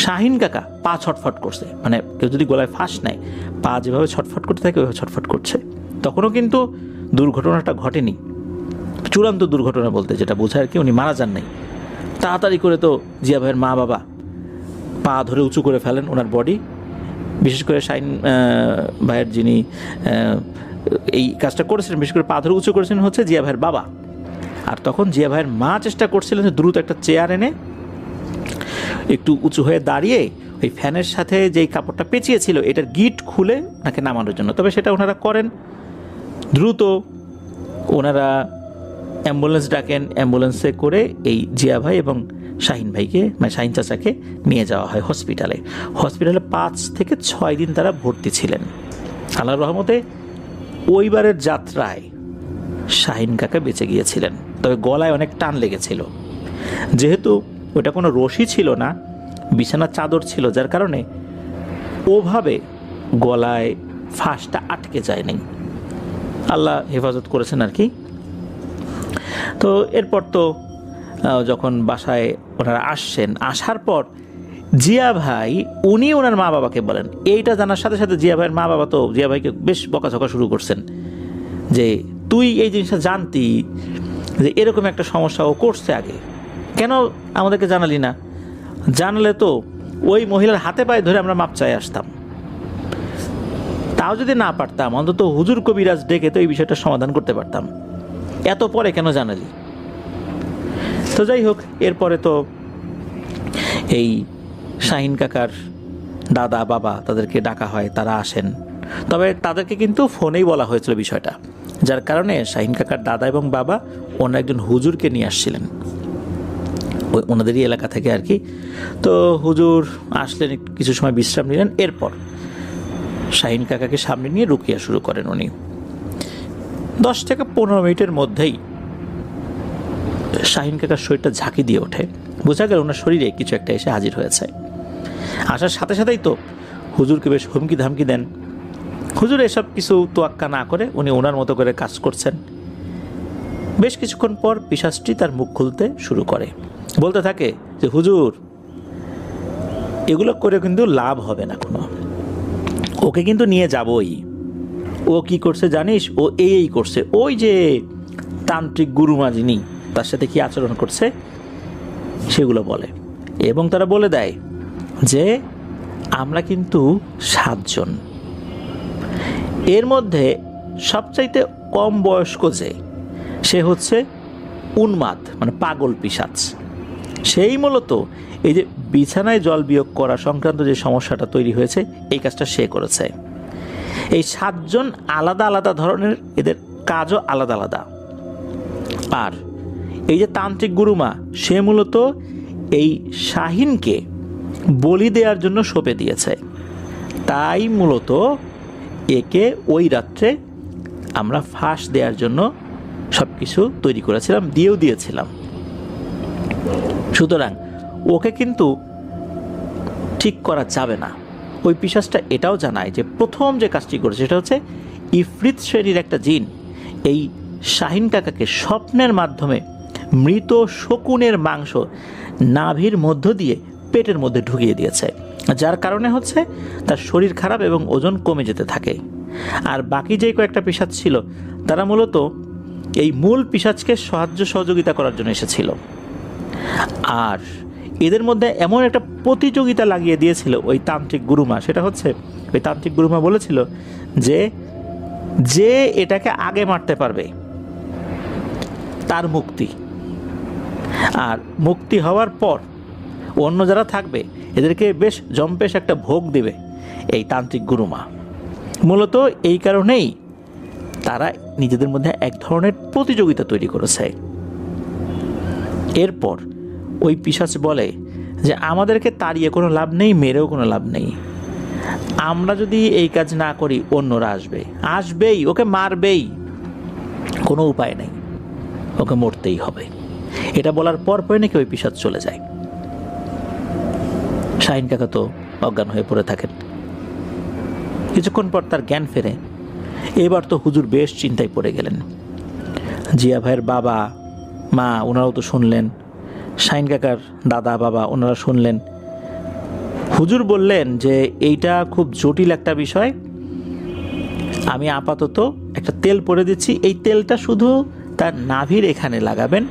শাহিন কাকা পা ছটফট করছে, মানে কেউ যদি গলায় ফাঁস নেয় পা যেভাবে ছটফট করতে থাকে ওইভাবে ছটফট করছে। তখনও কিন্তু দুর্ঘটনাটা ঘটেনি, চূড়ান্ত দুর্ঘটনা বলতে যেটা বোঝায় আর কি, উনি মারা যান নাই। তাড়াতাড়ি করে তো জিয়া ভাইয়ের মা বাবা পা ধরে উঁচু করে ফেলেন ওনার বডি। বিশেষ করে শাহিন ভাইয়ের যিনি এই কাজটা করেছিলেন, বিশেষ করে পা ধরে উঁচু করেছিলেন হচ্ছে জিয়া ভাইয়ের বাবা। আর তখন জিয়া ভাইয়ের মা চেষ্টা করছিলেন যে দ্রুত একটা চেয়ার এনে একটু উঁচু হয়ে দাঁড়িয়ে ওই ফ্যানের সাথে যেই কাপড়টা পেঁচিয়েছিল এটার গিট খুলে ওনাকে নামানোর জন্য। তবে সেটা ওনারা করেন। দ্রুত ওনারা অ্যাম্বুলেন্স ডাকেন, অ্যাম্বুলেন্সে করে এই জিয়া ভাই এবং শাহিন ভাইকে, মানে শাহিন চাচাকে নিয়ে যাওয়া হয় হসপিটালে। 5 থেকে 6 দিন তারা ভর্তি ছিলেন। আল্লাহর রহমতে ওইবারের যাত্রায় শাহিন কাকা বেঁচে গিয়েছিলেন, তবে গলায় অনেক টান লেগেছিল। যেহেতু ওটা কোনো রশি ছিল না, বিছানার চাদর ছিল, যার কারণে ওভাবে গলায় ফাঁসটা আটকে যায়নি। আল্লাহ হেফাজত করেছেন আর কি। তো এরপর তো যখন বাসায় ওনারা আসছেন, আসার পর জিয়া ভাই উনি ওনার মা বাবাকে বলেন, এইটা জানার সাথে সাথে জিয়া ভাইয়ের মা বাবা তো জিয়া ভাইকে বেশ বকাঝকা শুরু করছেন যে তুই এই জিনিসটা জানতি যে এরকম একটা সমস্যা ও করছে আগে, কেন আমাদেরকে জানালি না? জানলে তো ওই মহিলার হাতে পায়ে ধরে আমরা মাপ চাই আসতাম, তাও যদি না পারতাম অন্তত হুজুর কবিরাজ ডেকে তো এই বিষয়টা সমাধান করতে পারতাম, এত পরে কেন জানালি? তো যাই হোক, এরপরে তো এই শাহিন কাকার দাদা বাবা তাদেরকে ডাকা হয়, তারা আসেন। তবে তাদেরকে কিন্তু ফোনেই বলা হয়েছিল বিষয়টা, যার কারণে শাহিন কাকার দাদা এবং বাবা অন্য একজন হুজুরকে নিয়ে আসছিলেন ওই ওনাদেরই এলাকা থেকে আর কি। তো হুজুর আসলেন, কিছু সময় বিশ্রাম নিলেন। এরপর শাহিন কাকাকে সামনে নিয়ে রুকিয়া শুরু করেন উনি। 10 থেকে 15 মিনিটের মধ্যেই শাহিন কাকার শরীরটা ঝাঁকি দিয়ে ওঠে। বোঝা গেল ওনার শরীরে কিছু একটা এসে হাজির হয়েছে। আসার সাথে সাথেই তো হুজুরকে বেশ হুমকি ধামকি দেন। হুজুর এসব কিছু তোয়াক্কা না করে উনি ওনার মতো করে কাজ করছেন। বেশ কিছুক্ষণ পর পিশাচটি তার মুখ খুলতে শুরু করে, বলতে থাকে যে হুজুর এগুলো করে কিন্তু লাভ হবে না কোনো, ওকে কিন্তু নিয়ে যাবই। ও কি করছে জানিস? ও এই করছে, ওই যে তান্ত্রিক গুরুমা যিনি তার সাথে কি আচরণ করছে সেগুলো বলে। এবং তারা বলে দেয় যে আমরা কিন্তু 7 জন, এর মধ্যে সবচাইতে কম বয়স্ক যে সে হচ্ছে উন্মাদ, মানে পাগল পিশাচ। সেই মূলত এই যে বিছানায় জল বিয়োগ করা সংক্রান্ত যে সমস্যাটা তৈরি হয়েছে এই কাজটা সে করেছে। এই 7 জন আলাদা আলাদা ধরনের, এদের কাজও আলাদা আলাদা। আর এই যে তান্ত্রিক গুরুমা সে মূলত এই শাহিনকে বলি দেওয়ার জন্য সঁপে দিয়েছে। তাই মূলত একে ওই রাত্রে আমরা ফাঁস দেওয়ার জন্য সব কিছু তৈরি করেছিলাম, দিয়েও দিয়েছিলাম। সুতরাং ওকে কিন্তু ঠিক করা যাবে না। ওই পিশাচটা এটাও জানায় যে প্রথম যে কাজটি করেছে সেটা হচ্ছে ইফরিত শ্রেণীর একটা জিন এই শাহিন কাকাকে স্বপ্নের মাধ্যমে মৃত শকুনের মাংস নাভির মধ্য দিয়ে পেটের মধ্যে ঢুকিয়ে দিয়েছে, যার কারণে হচ্ছে তার শরীর খারাপ এবং ওজন কমে যেতে থাকে। আর বাকি যে কয়েকটা পিশাচ ছিল তারা মূলত এই মূল পিশাচকে সাহায্য সহযোগিতা করার জন্য এসেছিল। আর এদের মধ্যে এমন একটা প্রতিযোগিতা লাগিয়ে দিয়েছিল ওই তান্ত্রিক গুরুমা, সেটা হচ্ছে ওই তান্ত্রিক গুরুমা বলেছিল যে যে এটাকে আগে মারতে পারবে তার মুক্তি, আর মুক্তি হওয়ার পর অন্য যারা থাকবে এদেরকে বেশ জম্পেশ একটা ভোগ দেবে এই তান্ত্রিক গুরুমা। মূলত এই কারণেই তারা নিজেদের মধ্যে এক ধরনের প্রতিযোগিতা তৈরি করেছে। এরপর ওই পিশাচ বলে যে আমাদেরকে তাড়িয়ে কোনো লাভ নেই, মেরেও কোনো লাভ নেই, আমরা যদি এই কাজ না করি অন্যরা আসবেই, ওকে মারবেই, কোনো উপায় নেই, ওকে মরতেই হবে। এটা বলার পর নাকি ওই পিশাচ চলে যায়। শাহিন কাকা তো অজ্ঞান হয়ে পড়ে থাকেন। কিছুক্ষণ পর তার জ্ঞান ফেরে। এবার তো হুজুর বেশ চিন্তায় পড়ে গেলেন। জিয়া ভাইয়ের বাবা মা ওনারাও তো শুনলেন, শাহিন কাকার দাদা বাবা ওনারা শুনলেন। হুজুর বললেন যে এইটা খুব জটিল একটা বিষয়, আমি আপাতত একটা তেল পরে দিচ্ছি, এই তেলটা শুধু তার নাভির এখানে লাগাবেন,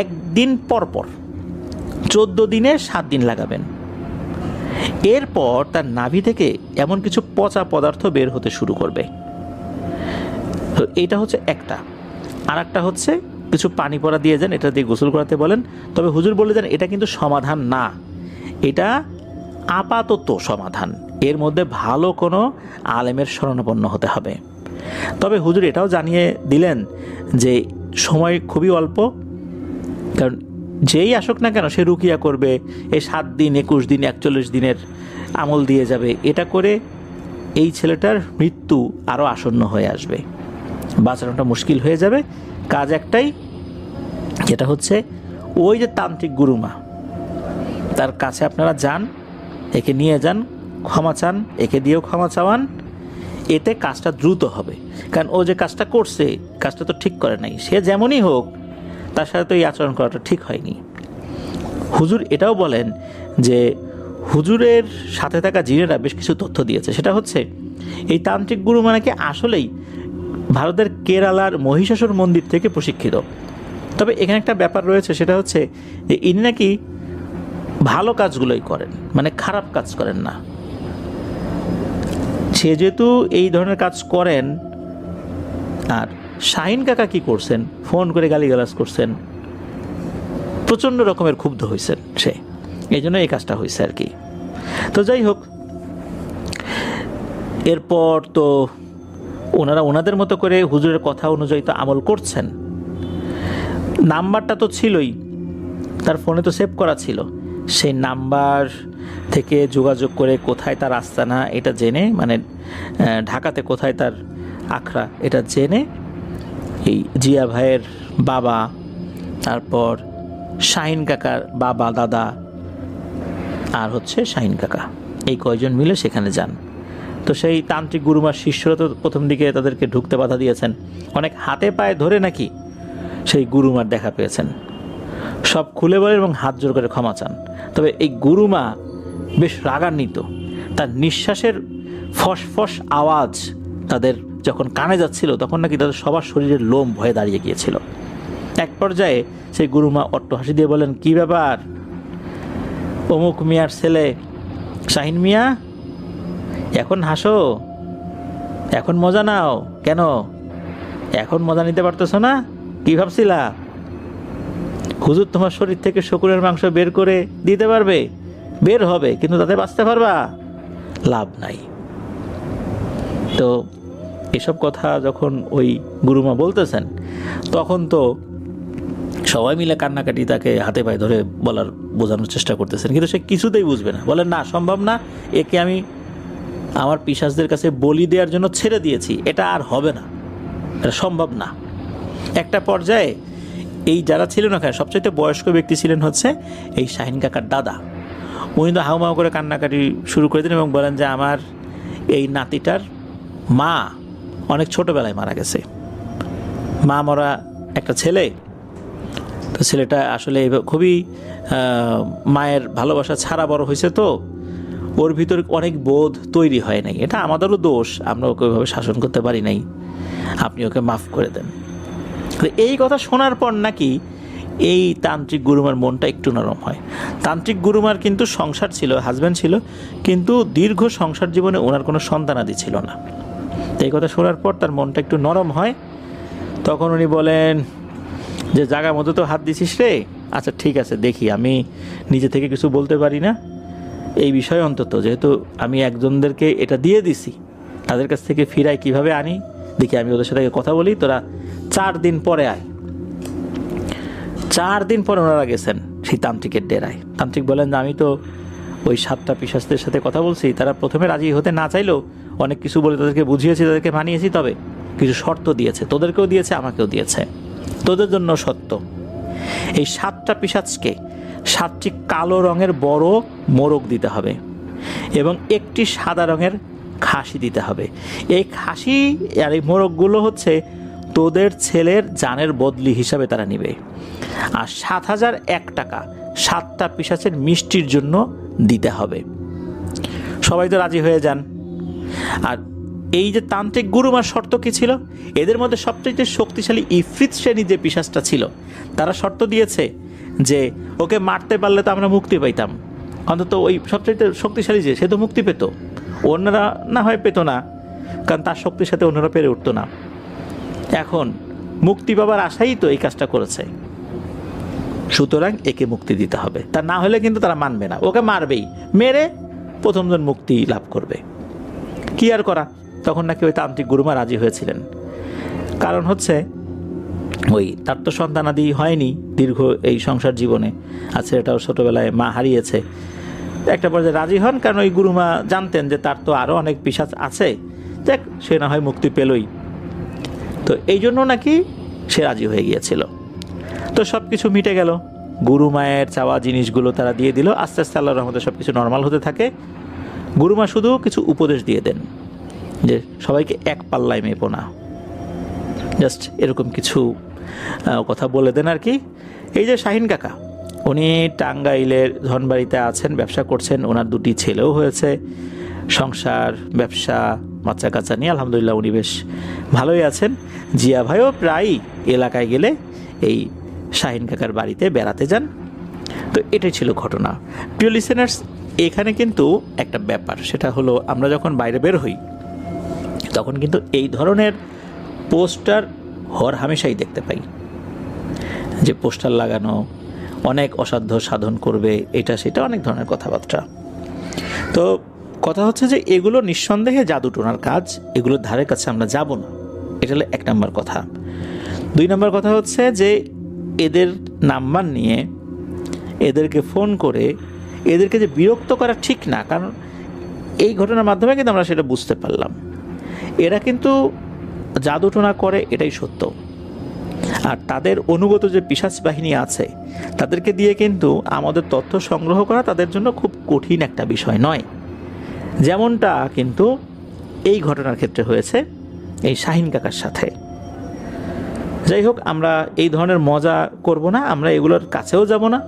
একদিন পর 14 দিনে 7 দিন লাগাবেন। এরপর তার নাভি থেকে এমন কিছু পচা পদার্থ বের হতে শুরু করবে। তো এইটা হচ্ছে একটা। আর একটা হচ্ছে কিছু পানি পড়া দিয়ে যান, এটা দিয়ে গোসল করাতে বলেন। তবে হুজুর বলে যান এটা কিন্তু সমাধান না, এটা আপাতত সমাধান, এর মধ্যে ভালো কোনো আলেমের শরণাপন্ন হতে হবে। তবে হুজুর এটাও জানিয়ে দিলেন যে সময় খুবই অল্প, কারণ যেই আসুক না কেন সে রুকিয়া করবে, এই 7 দিন 21 দিন 41 দিনের আমল দিয়ে যাবে, এটা করে এই ছেলেটার মৃত্যু আরও আসন্ন হয়ে আসবে, বাঁচানোটা মুশকিল হয়ে যাবে। কাজ একটাই, যেটা হচ্ছে ওই যে তান্ত্রিক গুরুমা, তার কাছে আপনারা যান, একে নিয়ে যান, ক্ষমা চান, একে দিয়েও ক্ষমা চাওয়ান, এতে কাজটা দ্রুত হবে। কারণ ও যে কাজটা করছে, কাজটা তো ঠিক করে নাই, সে যেমনই হোক তার সাথে তো এই আচরণ করাটা ঠিক হয়নি। হুজুর এটাও বলেন যে হুজুরের সাথে থাকা জিনেরা বেশ কিছু তথ্য দিয়েছে, সেটা হচ্ছে এই তান্ত্রিক গুরুমা নাকি আসলেই ভারতের কেরালার মহিষাসুর মন্দির থেকে প্রশিক্ষিত। তবে এখানে একটা ব্যাপার রয়েছে, সেটা হচ্ছে যে ইনি নাকি ভালো কাজগুলোই করেন, মানে খারাপ কাজ করেন না। সে যেহেতু এই ধরনের কাজ করেন, আর শাহিন কাকা কি করছেন, ফোন করে গালিগালাজ করছেন, প্রচণ্ড রকমের ক্ষুব্ধ হয়েছেন সে, এই জন্য এই কাজটা হয়েছে আর কি। তো যাই হোক, এরপর তো ওনারা ওনাদের মতো করে হুজুরের কথা অনুযায়ী তো আমল করছেন। নাম্বারটা তো ছিলই, তার ফোনে তো সেভ করা ছিল, সেই নাম্বার থেকে যোগাযোগ করে কোথায় তার আস্তানা এটা জেনে, মানে ঢাকাতে কোথায় তার আখড়া এটা জেনে, এই জিয়া ভাইয়ের বাবা, তারপর শাহিন কাকার বাবা দাদা, আর হচ্ছে শাহিন কাকা, এই কয়জন মিলে সেখানে যান। তো সেই তান্ত্রিক গুরুমার শিষ্যরা তো প্রথম দিকে তাদেরকে ঢুকতে বাধা দিয়েছেন, অনেক হাতে পায়ে ধরে নাকি সেই গুরুমার দেখা পেয়েছেন, সব খুলে বলেন এবং হাত জোর করে ক্ষমা চান। তবে এই গুরুমা বেশ রাগান্বিত, তার নিঃশ্বাসের ফসফস আওয়াজ তাদের যখন কানে যাচ্ছিল তখন নাকি তাদের সবার শরীরের লোম ভয়ে দাঁড়িয়ে গিয়েছিল। এক পর্যায়ে সেই গুরুমা অট্ট হাসি দিয়ে বলেন, কি ব্যাপার অমুক মিয়ার ছেলে শাহিন মিয়া, এখন হাসো, এখন মজা নাও, কেন এখন মজা নিতে পারতেছ না? কি ভাবছিলা হুজুর তোমার শরীর থেকে শকুনের মাংস বের করে দিতে পারবে? বের হবে, কিন্তু তাতে বাঁচতে পারবা? লাভ নাই। তো এসব কথা যখন ওই গুরুমা বলতেছেন, তখন তো সবাই মিলে কান্নাকাটি তাকে হাতে পায়ে ধরে বলার বোঝানোর চেষ্টা করতেছেন, কিন্তু সে কিছুতেই বুঝবে না। বলেন, না, সম্ভব না, একে আমি আমার পিশাচদের কাছে বলি দেওয়ার জন্য ছেড়ে দিয়েছি, এটা আর হবে না, এটা সম্ভব না। একটা পর্যায়ে এই যারা ছিলেন ওখানে সবচাইতে বয়স্ক ব্যক্তি ছিলেন হচ্ছে এই শাহিন কাকার দাদা। উনি তো হাউমাউ করে কান্নাকাটি শুরু করে দিন এবং বলেন যে আমার এই নাতিটার মা অনেক ছোটোবেলায় মারা গেছে, মা মরা একটা ছেলে, তো ছেলেটা আসলে খুবই মায়ের ভালোবাসা ছাড়া বড় হয়েছে, তো ওর ভিতর অনেক বোধ তৈরি হয় নাই, এটা আমাদেরও দোষ, আমরা ওকে ওইভাবে শাসন করতে পারি নাই, আপনি ওকে মাফ করে দেন। এই কথা শোনার পর নাকি এই তান্ত্রিক গুরুমার মনটা একটু নরম হয়। তান্ত্রিক গুরুমার কিন্তু সংসার ছিল, হাজব্যান্ড ছিল, কিন্তু দীর্ঘ সংসার জীবনে ওনার কোনো সন্তানাদি ছিল না। এই কথা শোনার পর তার মনটা একটু নরম হয়। তখন উনি বলেন যে জায়গা মতো তো হাত দিছিস রে, আচ্ছা ঠিক আছে, দেখি, আমি নিজে থেকে কিছু বলতে পারি না এই বিষয়ে, অন্তত যেহেতু আমি একজনদেরকে এটা দিয়ে দিছি, তাদের কাছ থেকে ফিরাই কিভাবে আনি দেখি, আমি ওদের সাথে কথা বলি, তোরা 4 দিন পরে আয়। 4 দিন পরে ওনারা গেছেন। সেই তান্ত্রিকের ডেরায়। তান্ত্রিক বলেন যে আমি তো ওই 7টা পিশাচদের সাথে কথা বলছি, তারা প্রথমে রাজি হতে না চাইলেও অনেক কিছু বলে তাদেরকে বুঝিয়েছি, তাদেরকে মানিয়েছি, তবে কিছু শর্ত দিয়েছে, তোদেরকেও দিয়েছে আমাকেও দিয়েছে, তোদের জন্য সত্য এই 7টা পিশাচকে 7টি কালো রঙের বড় মোরগ দিতে হবে এবং একটি সাদা রঙের খাসি দিতে হবে। এই খাসি আর এই মোরগগুলো হচ্ছে তোদের ছেলের জানের বদলি হিসাবে তারা নেবে। আর 7,001 টাকা 7টা পিশাচের মিষ্টির জন্য দিতে হবে। সবাই তো রাজি হয়ে যান। আর এই যে তান্ত্রিক গুরুমার শর্ত কি ছিল, এদের মধ্যে সবচেয়ে শক্তিশালী ইফরিত শ্রেণী যে পিশাচটা ছিল, তারা শর্ত দিয়েছে যে ওকে মারতে পারলে তো আমরা মুক্তি পাইতাম, অন্তত ওই সবচেয়ে শক্তিশালী যে সে তো মুক্তি পেত, অন্যরা না হয় পেত না, কারণ তার শক্তির সাথে অন্যরা পেরে উঠত না। এখন মুক্তি পাবার আশাই তো এই কাজটা করেছে, সুতরাং একে মুক্তি দিতে হবে। তা না হলে কিন্তু তারা মানবে না, ওকে মারবেই, মেরে প্রথমজন মুক্তি লাভ করবে। কি আর করা, তখন নাকি ওই তান্ত্রিক গুরুমা রাজি হয়েছিলেন। কারণ হচ্ছে ওই তার তো সন্তানাদি হয়নি দীর্ঘ এই সংসার জীবনে, আর ছেলেটাও ছোটোবেলায় মা হারিয়েছে। একটা পর্যায়ে রাজি হন, কারণ ওই গুরুমা জানতেন যে তার তো আরও অনেক পিশাচ আছে, দেখ সে না হয় মুক্তি পেলই, তো এই জন্য নাকি সে রাজি হয়ে গিয়েছিল। তো সব কিছু মিটে গেল, গুরুমায়ের চাওয়া জিনিসগুলো তারা দিয়ে দিল। আস্তে আস্তে আল্লাহর রহমতে সব কিছু নর্মাল হতে থাকে। গুরুমা শুধু কিছু উপদেশ দিয়ে দেন যে সবাইকে এক পাল্লায় মেপো না, জাস্ট এরকম কিছু কথা বলে দেন আর কি। এই যে শাহিন কাকা, উনি টাঙ্গাইলের ধনবাড়িতে আছেন, ব্যবসা করছেন, ওনার 2টি ছেলেও হয়েছে, সংসার ব্যবসা বাচ্চা কাচ্চা নিয়ে আলহামদুলিল্লাহ উনি বেশ ভালোই আছেন। জিয়া ভাইও প্রায়ই এলাকায় গেলে এই শাহিন কাকার বাড়িতে বেড়াতে যান। তো এটাই ছিল ঘটনা। প্রিয় লিসেনার্স, এখানে কিন্তু একটা ব্যাপার, সেটা হলো আমরা যখন বাইরে বের হই তখন কিন্তু এই ধরনের পোস্টার হর হামেশাই দেখতে পাই, যে পোস্টার লাগানো অনেক অসাধ্য সাধন করবে, এটা সেটা অনেক ধরনের কথাবার্তা। তো কথা হচ্ছে যে এগুলো নিঃসন্দেহে জাদু টোনার কাজ, এগুলোর ধারে কাছে আমরা যাব না, এটা হলো 1 নম্বর কথা। 2 নম্বর কথা হচ্ছে যে এদের নাম্বার নিয়ে এদেরকে ফোন করে এদেরকে যে বিরক্ত করা ঠিক না, কারণ এই ঘটনার মাধ্যমে কিন্তু আমরা সেটা বুঝতে পারলাম এরা কিন্তু জাদুটোনা করে, এটাই সত্য। আর তাদের অনুগত যে পিশাচ বাহিনী আছে তাদেরকে দিয়ে কিন্তু আমাদের তথ্য সংগ্রহ করা তাদের জন্য খুব কঠিন একটা বিষয় নয়, যেমনটা কিন্তু এই ঘটনার ক্ষেত্রে হয়েছে এই শাহিন কাকার সাথে। যাই হোক, আমরা এই ধরনের মজা করব না, আমরা এগুলোর কাছেও যাব না,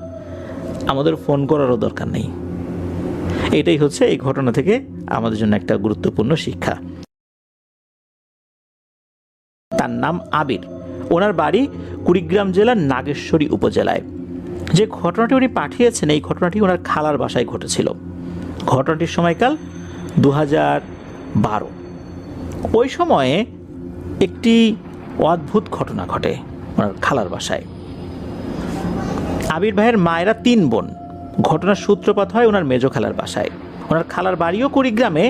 আমাদের ফোন করারও দরকার নেই। এটাই হচ্ছে এই ঘটনা থেকে আমাদের জন্য একটা গুরুত্বপূর্ণ শিক্ষা। তার নাম আবির, ওনার বাড়ি কুড়িগ্রাম জেলার নাগেশ্বরী উপজেলায়। যে ঘটনাটি উনি পাঠিয়েছেন এই ঘটনাটি ওনার খালার বাসায় ঘটেছিল। ঘটনাটির সময়কাল 2012। ওই সময়ে একটি অদ্ভুত ঘটনা ঘটে ওনার খালার বাসায়। আবির ভাইয়ের মায়েরা 3 বোন। ঘটনার সূত্রপাত হয় ওনার মেজো খালার বাসায়। ওনার খালার বাড়িও কুড়িগ্রামে,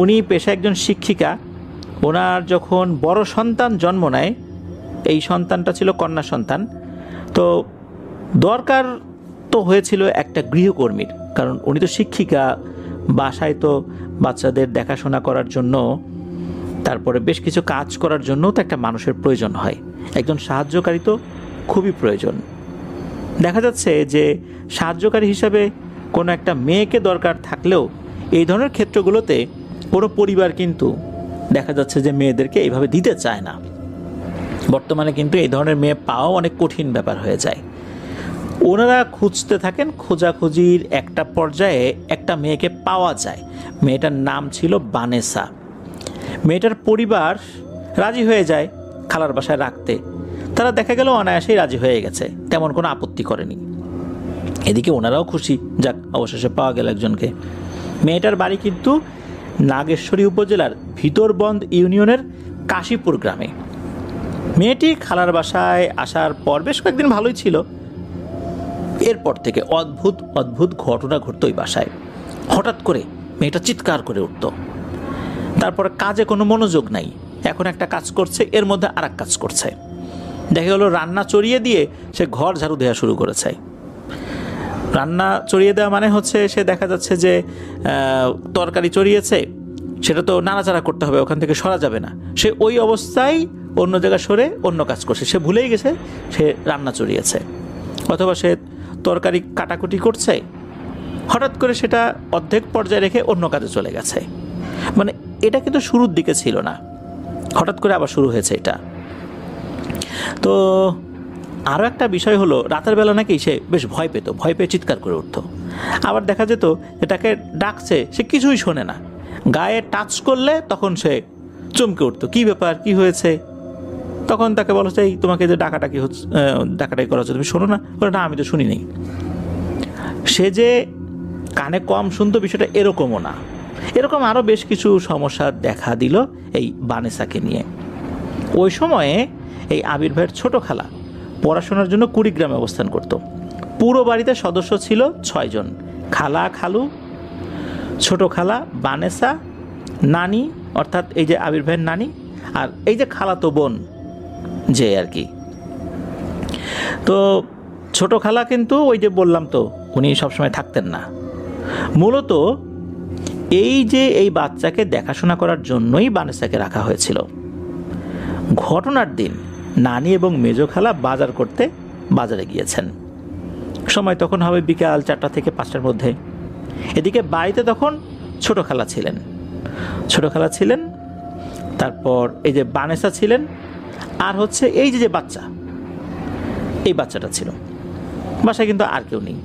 উনি পেশায় একজন শিক্ষিকা। ওনার যখন বড় সন্তান জন্ম নেয়, এই সন্তানটা ছিল কন্যা সন্তান, তো দরকার তো হয়েছিল একটা গৃহকর্মীর, কারণ উনি তো শিক্ষিকা, বাসায় তো বাচ্চাদের দেখাশোনা করার জন্য, তারপরে বেশ কিছু কাজ করার জন্য তো একটা মানুষের প্রয়োজন হয়, একজন সাহায্যকারী তো খুবই প্রয়োজন। দেখা যাচ্ছে যে সাহায্যকারী হিসাবে কোনো একটা মেয়েকে দরকার থাকলেও এই ধরনের ক্ষেত্রগুলোতে কোনো পরিবার কিন্তু দেখা যাচ্ছে যে মেয়েদেরকে এইভাবে দিতে চায় না। বর্তমানে কিন্তু এই ধরনের মেয়ে পাওয়াও অনেক কঠিন ব্যাপার হয়ে যায়। ওনারা খুঁজতে থাকেন, খোঁজাখুঁজির একটা পর্যায়ে একটা মেয়েকে পাওয়া যায়। মেয়েটার নাম ছিল বানেসা। মেয়েটার পরিবার রাজি হয়ে যায় খালার বাসায় রাখতে। তারা দেখা গেল অনায়াসেই রাজি হয়ে গেছে, তেমন কোনো আপত্তি করেনি। এদিকে ওনারাও খুশি, যাক অবশেষে পাওয়া গেল একজনকে। মেয়েটার বাড়ি কিন্তু নাগেশ্বরী উপজেলার ভিতরবন্দ ইউনিয়নের কাশীপুর গ্রামে। মেয়েটি খালার বাসায় আসার পর বেশ কয়েকদিন ভালোই ছিল। এরপর থেকে অদ্ভুত অদ্ভুত ঘটনা ঘটত ওই বাসায়। হঠাৎ করে মেয়েটা চিৎকার করে উঠত, তারপরে কাজে কোনো মনোযোগ নাই, এখন একটা কাজ করছে এর মধ্যে আর এক কাজ করছে। দেখা গেল রান্না চড়িয়ে দিয়ে সে ঘর ঝাড়ু দেওয়া শুরু করেছে। রান্না চড়িয়ে দেওয়া মানে হচ্ছে সে দেখা যাচ্ছে যে তরকারি চড়িয়েছে, সেটা তো নাড়াচাড়া করতে হবে, ওখান থেকে সরা যাবে না। সে ওই অবস্থায় অন্য জায়গায় সরে অন্য কাজ করছে, সে ভুলেই গেছে সে রান্না চড়িয়েছে। অথবা সে তরকারি কাটাকুটি করছে, হঠাৎ করে সেটা অর্ধেক পর্যায়ে রেখে অন্য কাজে চলে গেছে। মানে এটা কিন্তু শুরুর দিকে ছিল না, হঠাৎ করে আবার শুরু হয়েছে এটা। তো আরও একটা বিষয় হলো, রাতের বেলা নাকি সে বেশ ভয় পেত, ভয় পেয়ে চিৎকার করে উঠত। আবার দেখা যেত এটাকে ডাকছে, সে কিছুই শোনে না, গায়ে টাচ করলে তখন সে চমকে উঠত, কী ব্যাপার, কি হয়েছে। তখন তাকে বলা চাই, তোমাকে যে ডাকাটাকি হচ্ছে, ডাকাটাকি করা হচ্ছে, তুমি শোনো না? বলে না, আমি তো শুনি নেই। সে যে কানে কম শুনতো বিষয়টা এরকমও না। এরকম আরও বেশ কিছু সমস্যা দেখা দিল এই বানেসাকে নিয়ে। ওই সময়ে এই আবির ভাইয়ের ছোট খালা পড়াশোনার জন্য কুড়িগ্রামে অবস্থান করত। পুরো বাড়িতে সদস্য ছিল 6 জন, খালা, খালু, ছোট খালা, বানেসা, নানি অর্থাৎ এই যে আবির ভাইয়ের নানি, আর এই যে খালাতো বোন যে আর কি। তো ছোট খালা কিন্তু ওই যে বললাম তো, উনি সবসময় থাকতেন না। মূলত এই যে এই বাচ্চাকে দেখাশোনা করার জন্যই বানেসাকে রাখা হয়েছিল। ঘটনার দিন নানি এবং মেজো খালা বাজার করতে বাজারে গিয়েছেন। সময় তখন হবে বিকাল 4টা থেকে 5টার মধ্যে। এদিকে বাড়িতে তখন ছোট খালা ছিলেন, তারপর এই যে বানেসা ছিলেন, আর হচ্ছে এই যে বাচ্চা, এই বাচ্চাটা ছিল। বাসায় কিন্তু আর কেউ নেই।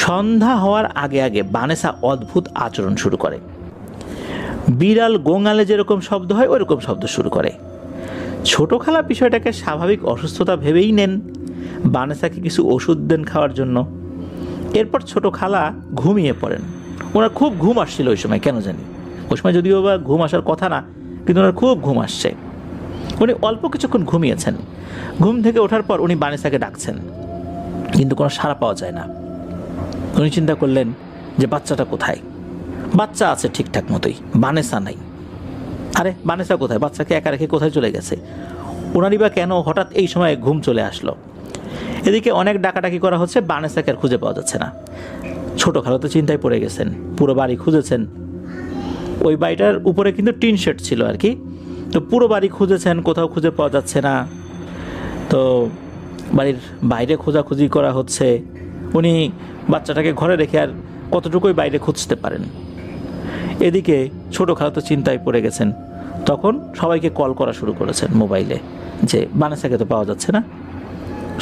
সন্ধ্যা হওয়ার আগে আগে বানেসা অদ্ভুত আচরণ শুরু করে। বিড়াল গোঙালে যেরকম শব্দ হয় ওইরকম শব্দ শুরু করে। ছোট খালা বিষয়টাকে স্বাভাবিক অসুস্থতা ভেবেই নেন, বানেসাকে কিছু ওষুধ দেন খাওয়ার জন্য। এরপর ছোট খালা ঘুমিয়ে পড়েন। ওনার খুব ঘুম আসছিল ওই সময়, কেন জানি ওই সময় যদিও বা ঘুম আসার কথা না, কিন্তু ওনার খুব ঘুম আসছে। উনি অল্প কিছুক্ষণ ঘুমিয়েছেন। ঘুম থেকে ওঠার পর উনি বানেসাকে ডাকছেন, কিন্তু কোনো সাড়া পাওয়া যায় না। উনি চিন্তা করলেন যে বাচ্চাটা কোথায়, বাচ্চা আছে ঠিকঠাক মতোই, বানেসা নাই। আরে বানেসা কোথায়, বাচ্চাকে একা রেখে কোথায় চলে গেছে, ওনারই বা কেন হঠাৎ এই সময় ঘুম চলে আসলো। এদিকে অনেক ডাকাডাকি করা হচ্ছে, বানেসাকে আর খুঁজে পাওয়া যাচ্ছে না। ছোট খালা তো চিন্তায় পড়ে গেছেন, পুরো বাড়ি খুঁজেছেন। ওই বাড়িটার উপরে কিন্তু টিন শেড ছিল আর কি। তো পুরো বাড়ি খুঁজেছেন, কোথাও খুঁজে পাওয়া যাচ্ছে না। তো বাড়ির বাইরে খোঁজাখুঁজি করা হচ্ছে। উনি বাচ্চাটাকে ঘরে রেখে আর কতটুকুই বাইরে খুঁজতে পারেন। এদিকে ছোট খালা তো চিন্তায় পড়ে গেছেন। তখন সবাইকে কল করা শুরু করেছেন মোবাইলে, যে বানেসাকে তো পাওয়া যাচ্ছে না।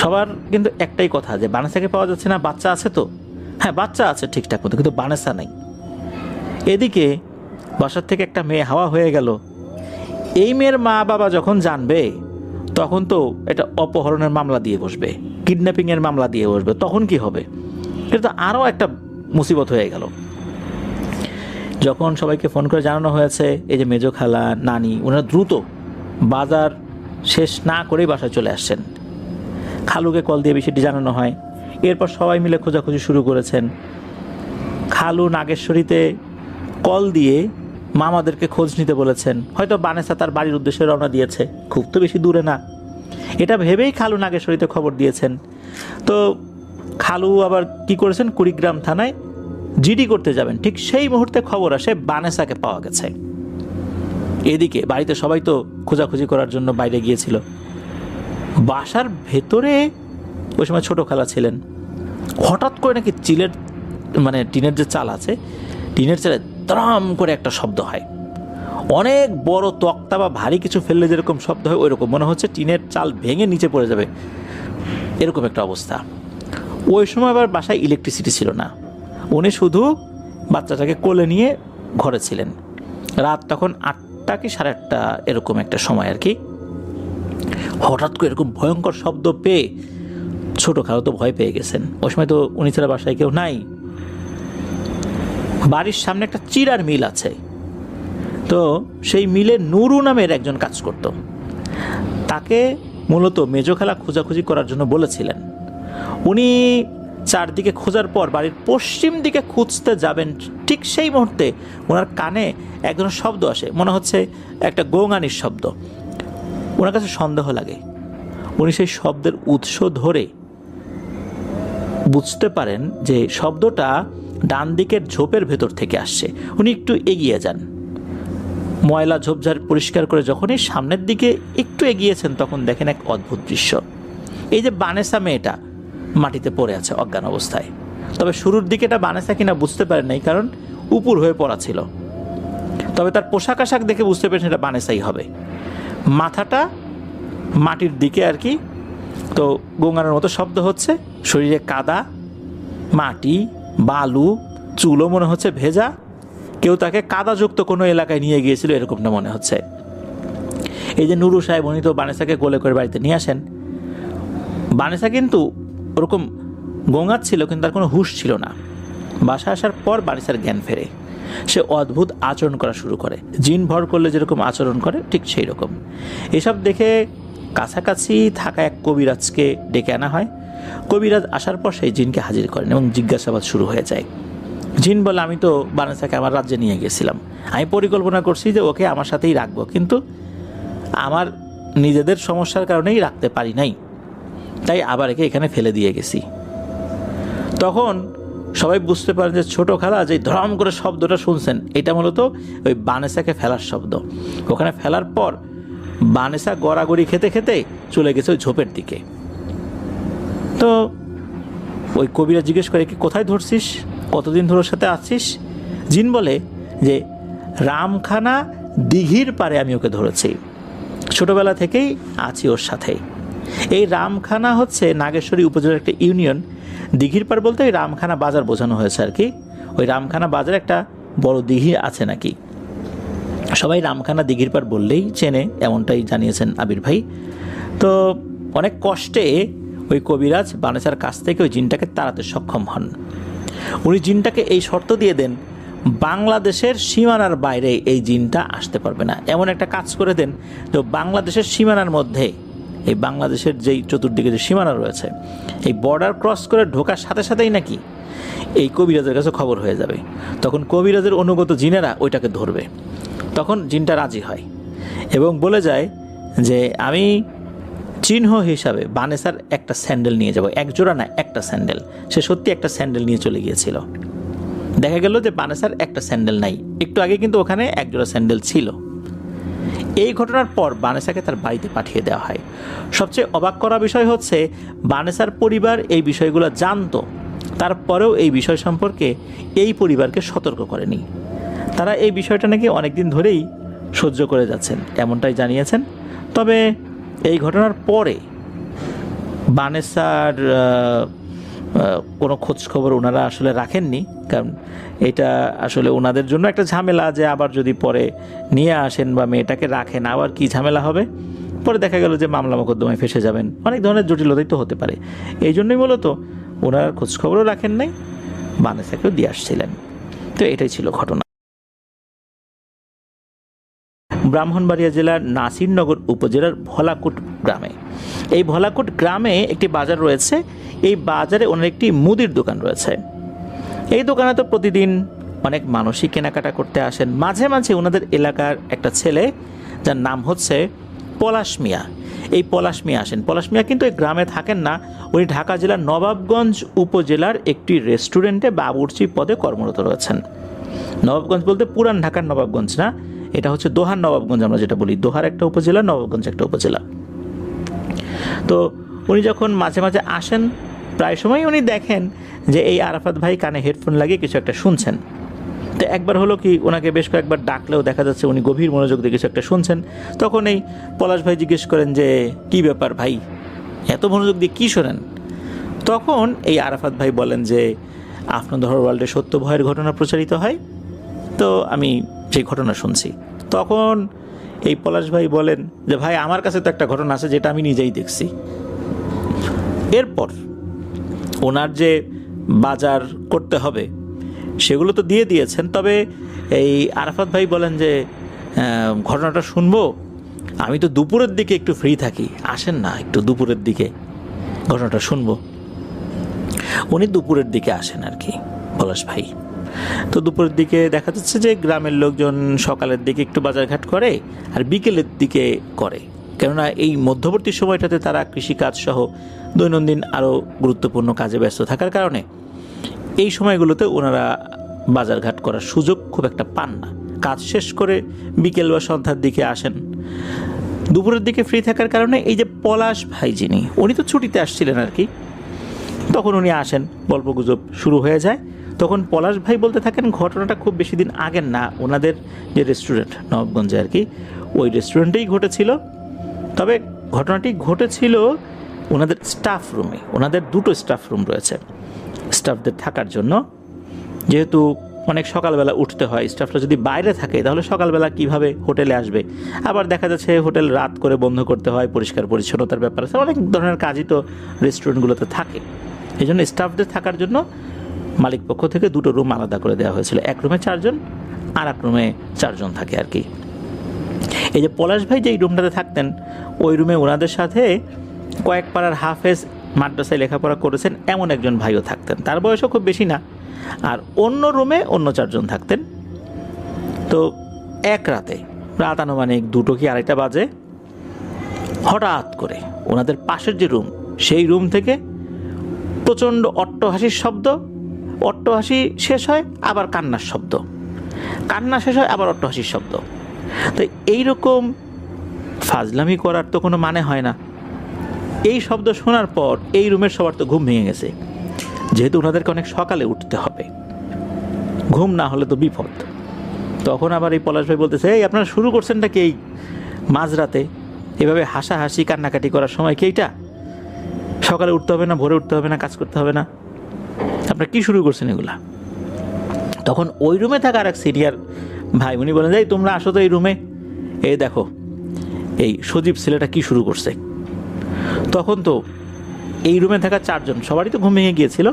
সবার কিন্তু একটাই কথা, যে বানেসাকে পাওয়া যাচ্ছে না, বাচ্চা আছে তো? হ্যাঁ, বাচ্চা আছে ঠিকঠাক মতো, কিন্তু বানেসা নেই। এদিকে বাসার থেকে একটা মেয়ে হাওয়া হয়ে গেল। এই মেয়ের মা বাবা যখন জানবে, তখন তো এটা অপহরণের মামলা দিয়ে বসবে, কিডন্যাপিংয়ের মামলা দিয়ে বসবে। তখন কি হবে? এটা তো আরও একটা মুসিবত হয়ে গেল। যখন সবাইকে ফোন করে জানানো হয়েছে, এই যে মেজো খালা, নানি, ওনারা দ্রুত বাজার শেষ না করেই বাসায় চলে আসছেন। খালুকে কল দিয়ে বিষয়টি জানানো হয়। এরপর সবাই মিলে খোঁজাখুঁজি শুরু করেছেন। খালু নাগেশ্বরীতে কল দিয়ে মামাদেরকে খোঁজ নিতে বলেছেন। হয়তো বানেসা তার বাড়ির উদ্দেশ্যে রওনা দিয়েছে, খুব তো বেশি দূরে না, এটা ভেবেই খালু নাগেশ্বরীতে খবর দিয়েছেন। তো খালু আবার কি করেছেন, কুড়িগ্রাম থানায় জিডি করতে যাবেন, ঠিক সেই মুহূর্তে খবর আসে বানেসাকে পাওয়া গেছে। এদিকে বাড়িতে সবাই তো খোঁজাখুঁজি করার জন্য বাইরে গিয়েছিল। বাসার ভেতরে ওই সময় ছোট খালা ছিলেন। হঠাৎ করে নাকি টিনের যে চাল আছে, টিনের চালে দ্রাম করে একটা শব্দ হয়। অনেক বড় তক্তা বা ভারী কিছু ফেললে যেরকম শব্দ হয় ওইরকম, মনে হচ্ছে টিনের চাল ভেঙে নিচে পড়ে যাবে, এরকম একটা অবস্থা। ওই সময় আবার বাসায় ইলেকট্রিসিটি ছিল না। উনি শুধু বাচ্চাটাকে কোলে নিয়ে ঘরে ছিলেন। রাত তখন 8টা কি 8:30 এরকম একটা সময় আর কি। হঠাৎ করে এরকম ভয়ঙ্কর শব্দ পেয়ে ছোট খালা তো ভয় পেয়ে গেছেন। ওই সময় তো উনি ছাড়া বাসায় কেউ নাই। বাড়ির সামনে একটা চিড়ার মিল আছে, তো সেই মিলে নুরু নামের একজন কাজ করত। তাকে মূলত মেজো খালা খোঁজাখুঁজি করার জন্য বলেছিলেন। উনি চারদিকে খোঁজার পর বাড়ির পশ্চিম দিকে খুঁজতে যাবেন, ঠিক সেই মুহূর্তে ওনার কানে এক ধরনের শব্দ আসে, মনে হচ্ছে একটা গোঙানির শব্দ। ওনার কাছে সন্দেহ লাগে। উনি সেই শব্দের উৎস ধরে বুঝতে পারেন যে শব্দটা ডান দিকের ঝোপের ভেতর থেকে আসছে। উনি একটু এগিয়ে যান, ময়লা ঝোপঝাড় পরিষ্কার করে যখনই সামনের দিকে একটু এগিয়েছেন তখন দেখেন এক অদ্ভুত দৃশ্য। এই যে বানেসা মেয়েটা মাটিতে পড়ে আছে অজ্ঞান অবস্থায়, তবে শুরুর দিকে এটা বানেসা কিনা বুঝতে পারেন নাই, কারণ উপর হয়ে পড়া ছিল। তবে তার পোশাক আশাক দেখে বুঝতে পেরেছেন এটা বানেসাই হবে। মাথাটা মাটির দিকে আর কি, তো গঙ্গানোর মতো শব্দ হচ্ছে, শরীরে কাদা, মাটি, বালু, চুলও মনে হচ্ছে ভেজা। কেউ তাকে কাদাযুক্ত কোনো এলাকায় নিয়ে গিয়েছিল এরকমটা মনে হচ্ছে। এই যে নুরু সাহেব, উনি তো বানেসাকে কোলে করে বাড়িতে নিয়ে আসেন। বানেসা কিন্তু ওরকম গোঙাচ্ছিল, কিন্তু তার কোনো হুঁশ ছিল না। বাসায় আসার পর বানেসার জ্ঞান ফেরে, সে অদ্ভুত আচরণ করা শুরু করে, জিন ভর করলে যেরকম আচরণ করে ঠিক সেই রকম। এসব দেখে কাছাকাছি থাকা এক কবিরাজকে ডেকে আনা হয়। কবিরাজ আসার পর সেই জিনকে হাজির করেন এবং জিজ্ঞাসাবাদ শুরু হয়ে যায়। জিন বলে, আমি তো বানেসাকে আমার রাজ্যে নিয়ে গেছিলাম, আমি পরিকল্পনা করছি যে ওকে আমার সাথেই রাখবো, কিন্তু আমার নিজেদের সমস্যার কারণেই রাখতে পারি নাই, তাই আবার একে এখানে ফেলে দিয়ে গেছি। তখন সবাই বুঝতে পারেন যে ছোটো খালা যে ধরাম করে শব্দটা শুনছেন, এটা মূলত ওই বানেসাকে ফেলার শব্দ। ওখানে ফেলার পর বানেসা গড়াগড়ি খেতে খেতে চলে গেছে ওই ঝোপের দিকে। তো ওই কবিরা জিজ্ঞেস করে, কি কোথায় ধরছিস, কতদিন ধরে ওর সাথে আছিস? জিন বলে যে রামখানা দিঘির পারে আমি ওকে ধরেছি, ছোটোবেলা থেকেই আছি ওর সাথেই। এই রামখানা হচ্ছে নাগেশ্বরী উপজেলার একটা ইউনিয়ন। দিঘির পার বলতে ওই রামখানা বাজার বোঝানো হয়েছে আর কি। ওই রামখানা বাজারে একটা বড় দিঘি আছে নাকি। সবাই রামখানা দিঘির পার বললেই চেনে, এমনটাই জানিয়েছেন আবির ভাই। তো অনেক কষ্টে ওই কবিরাজ বানেসার কাছ থেকে ওই জিনটাকে তাড়াতে সক্ষম হন। উনি জিনটাকে এই শর্ত দিয়ে দেন, বাংলাদেশের সীমানার বাইরে এই জিনটা আসতে পারবে না। এমন একটা কাজ করে দেন যে বাংলাদেশের সীমানার মধ্যে, এই বাংলাদেশের যেই চতুর্দিকে যে সীমানা রয়েছে, এই বর্ডার ক্রস করে ঢোকার সাথে সাথেই নাকি এই কবিরাজের কাছে খবর হয়ে যাবে। তখন কবিরাজের অনুগত জিনেরা ওইটাকে ধরবে। তখন জিনটা রাজি হয় এবং বলে যায় যে আমি চিহ্ন হিসাবে বানেসার একটা স্যান্ডেল নিয়ে যাব। এক জোড়া না, একটা স্যান্ডেল। সে সত্যি একটা স্যান্ডেল নিয়ে চলে গিয়েছিল। দেখা গেল যে বানেসার একটা স্যান্ডেল নাই, একটু আগে কিন্তু ওখানে এক জোড়া স্যান্ডেল ছিল। এই ঘটনার পর বানেসাকে তার বাড়িতে পাঠিয়ে দেওয়া হয়। সবচেয়ে অবাক করা বিষয় হচ্ছে, বানেসার পরিবার এই বিষয়গুলো জানতো, তারপরেও এই বিষয় সম্পর্কে এই পরিবারকে সতর্ক করেনি। তারা এই বিষয়টা নাকি অনেকদিন ধরেই সহ্য করে যাচ্ছেন, এমনটাই জানিয়েছেন। তবে এই ঘটনার পরে বানেসার কোনো খোঁজ খবর ওনারা আসলে রাখেননি, কারণ এটা আসলে ওনাদের জন্য একটা ঝামেলা, যে আবার যদি পরে নিয়ে আসেন বা মেয়েটাকে রাখেন আবার কি ঝামেলা হবে, পরে দেখা গেল যে মামলা মোকদ্দমায় ফেসে যাবেন, অনেক ধরনের জটিলতাই তো হতে পারে। এই জন্যই মূলত ওনারা খোঁজ খবরও রাখেন নাই, বানেসাকেও দিয়ে আসছিলেন। তো এটাই ছিল ঘটনা। ব্রাহ্মণবাড়িয়া জেলার নাসিরনগর উপজেলার ভোলাকুট গ্রামে, এই ভোলাকুট গ্রামে একটি বাজার রয়েছে। এই বাজারে ওনার একটি মুদির দোকান রয়েছে। এই দোকানে তো প্রতিদিন অনেক মানুষই কেনাকাটা করতে আসেন। মাঝে মাঝে ওনাদের এলাকার একটা ছেলে, যার নাম হচ্ছে পলাশ মিয়া, এই পলাশ মিয়া আসেন। পলাশ মিয়া কিন্তু এই গ্রামে থাকেন না, উনি ঢাকা জেলার নবাবগঞ্জ উপজেলার একটি রেস্টুরেন্টে বাবুর্চি পদে কর্মরত রয়েছেন। নবাবগঞ্জ বলতে পুরান ঢাকার নবাবগঞ্জ না, এটা হচ্ছে দোহার নবাবগঞ্জ, আমরা যেটা বলি। দোহার একটা উপজেলা, নবাবগঞ্জ একটা উপজেলা। তো উনি যখন মাঝে মাঝে আসেন, প্রায় সময় উনি দেখেন যে এই আরাফাত ভাই কানে হেডফোন লাগিয়ে কিছু একটা শুনছেন। তো একবার হলো কি, ওনাকে বেশ কয়েকবার ডাকলেও দেখা যাচ্ছে উনি গভীর মনোযোগ দিয়ে কিছু একটা শুনছেন। তখন এই পলাশ ভাই জিজ্ঞেস করেন যে কি ব্যাপার ভাই, এত মনোযোগ দিয়ে কী শোনেন? তখন এই আরাফাত ভাই বলেন যে আপনাদের ওয়ার্ল্ডে সত্য ভয়ের ঘটনা প্রচারিত হয়, তো আমি সেই ঘটনা শুনছি। তখন এই পলাশ ভাই বলেন যে ভাই, আমার কাছে তো একটা ঘটনা আছে যেটা আমি নিজেই দেখছি। এরপর ওনার যে বাজার করতে হবে সেগুলো তো দিয়ে দিয়েছেন, তবে এই আরাফাত ভাই বলেন যে ঘটনাটা শুনবো, আমি তো দুপুরের দিকে একটু ফ্রি থাকি, আসেন না একটু দুপুরের দিকে ঘটনাটা শুনবো। উনি দুপুরের দিকে আসেন আর কি পলাশ ভাই। তো দুপুরের দিকে দেখা যাচ্ছে যে গ্রামের লোকজন সকালের দিকে একটু বাজারঘাট করে আর বিকেলের দিকে করে, কেননা এই মধ্যবর্তী সময়টাতে তারা কৃষিকাজ সহ দৈনন্দিন আরও গুরুত্বপূর্ণ কাজে ব্যস্ত থাকার কারণে এই সময়গুলোতে ওনারা বাজারঘাট করার সুযোগ খুব একটা পান না। কাজ শেষ করে বিকেল বা সন্ধ্যার দিকে আসেন। দুপুরের দিকে ফ্রি থাকার কারণে এই যে পলাশ ভাই যিনি, উনি তো ছুটিতে আসছিলেন আর কি, তখন উনি আসেন, গল্পগুজব শুরু হয়ে যায়। তখন পলাশ ভাই বলতে থাকেন ঘটনাটা খুব বেশি দিন আগের না, ওনাদের যে রেস্টুরেন্ট নবাবগঞ্জে আর কি, ওই রেস্টুরেন্টেই ঘটেছিল। তবে ঘটনাটি ঘটেছিল ওনাদের স্টাফ রুমে। ওনাদের দুটো স্টাফ রুম রয়েছে স্টাফদের থাকার জন্য। যেহেতু অনেক সকালবেলা উঠতে হয়, স্টাফরা যদি বাইরে থাকে তাহলে সকালবেলা কিভাবে হোটেলে আসবে। আবার দেখা যাচ্ছে হোটেল রাত করে বন্ধ করতে হয়, পরিষ্কার পরিচ্ছন্নতার ব্যাপার আছে, অনেক ধরনের কাজই তো রেস্টুরেন্টগুলোতে থাকে। এই জন্য স্টাফদের থাকার জন্য মালিক পক্ষ থেকে দুটো রুম আলাদা করে দেওয়া হয়েছিল। এক রুমে 4 জন, আর এক রুমে 4 জন থাকে আর কি। এই যে পলাশ ভাই যেই রুমটাতে থাকতেন, ওই রুমে ওনাদের সাথে কয়েক পাড়ার হাফেজ মাদ্রাসায় লেখাপড়া করেছেন এমন একজন ভাইও থাকতেন, তার বয়সও খুব বেশি না। আর অন্য রুমে অন্য 4 জন থাকতেন। তো এক রাতে, রাত আনুমানিক 2টো কি 2:30 বাজে, হঠাৎ করে ওনাদের পাশের যে রুম, সেই রুম থেকে প্রচণ্ড অট্টহাসির শব্দ, অট্টহাসি শেষ হয় আবার কান্নার শব্দ, কান্না শেষ হয় আবার অট্টহাসির শব্দ। তো এইরকম ফাজলামি করার তো কোনো মানে হয় না। এই শব্দ শোনার পর এই রুমের সবার তো ঘুম ভেঙে গেছে, যেহেতু ওনাদেরকে অনেক সকালে উঠতে হবে, ঘুম না হলে তো বিপদ। তখন আবার এই পলাশ ভাই বলতেছে, এই আপনারা শুরু করছেনটা কি এই মাঝরাতে এভাবে হাসাহাসি কান্নাকাটি করার সময় কি এইটা? সকালে উঠতে হবে না, ভোরে উঠতে হবে না, কাজ করতে হবে না, আপনারা কি শুরু করছেন এগুলা? তখন ওই রুমে থাকা আর এক সিনিয়র ভাই, উনি বলেন, এই তোমরা আসো তো এই রুমে, এই দেখো এই সজীব ছেলেটা কি শুরু করছে। তখন তো এই রুমে থাকা 4 জন, সবারই তো ঘুম ভেঙে গিয়েছিল,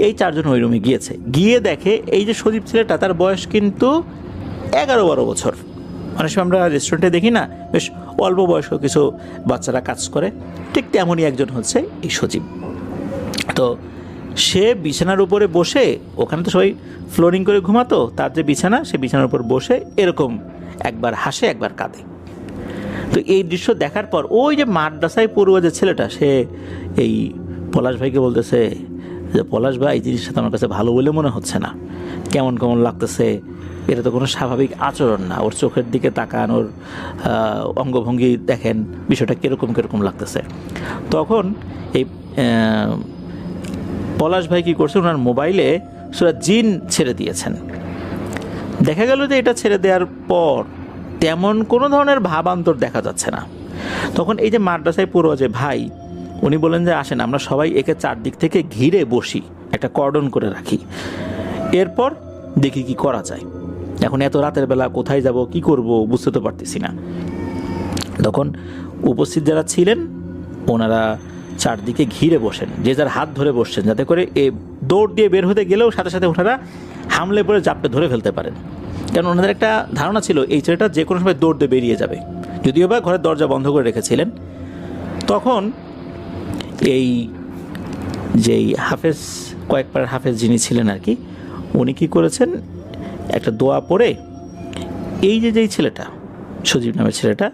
এই 4 জন ওই রুমে গিয়েছে, গিয়ে দেখে এই যে সজীব ছেলেটা, তার বয়স কিন্তু 11-12 বছর। অনেক সময় আমরা রেস্টুরেন্টে দেখি না, বেশ অল্প বয়স্ক কিছু বাচ্চারা কাজ করে, ঠিক তেমনই একজন হচ্ছে এই সজীব। তো সে বিছানার উপরে বসে, ওখানে তো সবাই ফ্লোরিং করে ঘুমাতো, তার যে বিছানা, সে বিছানার উপর বসে এরকম একবার হাসে একবার কাঁদে। তো এই দৃশ্য দেখার পর ওই যে মাদ্রাসায় পড়ুয়া যে ছেলেটা, সে এই পলাশ ভাইকে বলতেছে যে, পলাশ ভাই এই জিনিসটা তো আমার কাছে ভালো বলে মনে হচ্ছে না, কেমন কেমন লাগতেছে, এটা তো কোনো স্বাভাবিক আচরণ না, ওর চোখের দিকে তাকান, ওর অঙ্গভঙ্গি দেখেন, বিষয়টা কীরকম কীরকম লাগতেছে। তখন এই পলাশ ভাই কী করছে, ওনার মোবাইলে সূরা জিন ছেড়ে দিয়েছেন। দেখা গেল যে এটা ছেড়ে দেওয়ার পর তেমন কোনো ধরনের ভাবান্তর দেখা যাচ্ছে না। তখন এই যে মাদ্রাসায় পড়ুয়া যে ভাই, উনি বলেন যে আসেন আমরা সবাই একে 4 দিক থেকে ঘিরে বসি, একটা কর্ডন করে রাখি, এরপর দেখি কি করা যায়। এখন এত রাতের বেলা কোথায় যাব, কি করব, বুঝতে তো পারতেছি না। তখন উপস্থিত যারা ছিলেন ওনারা 4 দিকে ঘিরে বসেন, যে যার হাত ধরে বসছেন, যাতে করে এ দৌড় দিয়ে বের হতে গেলেও সাথে সাথে ওনারা হামলে পড়ে জাপটে ধরে ফেলতে পারেন। কারণ ওনাদের একটা ধারণা ছিল এই ছেলেটা যে কোনো সময় দৌড় দিয়ে বেরিয়ে যাবে, যদিও বা ঘরের দরজা বন্ধ করে রেখেছিলেন। তখন এই যেই হাফেজ, কয়েকবার হাফেজ যিনি ছিলেন আর কি, উনি কী করেছেন, একটা দোয়া পড়ে এই যেই ছেলেটা, সজীব নামের ছেলেটা,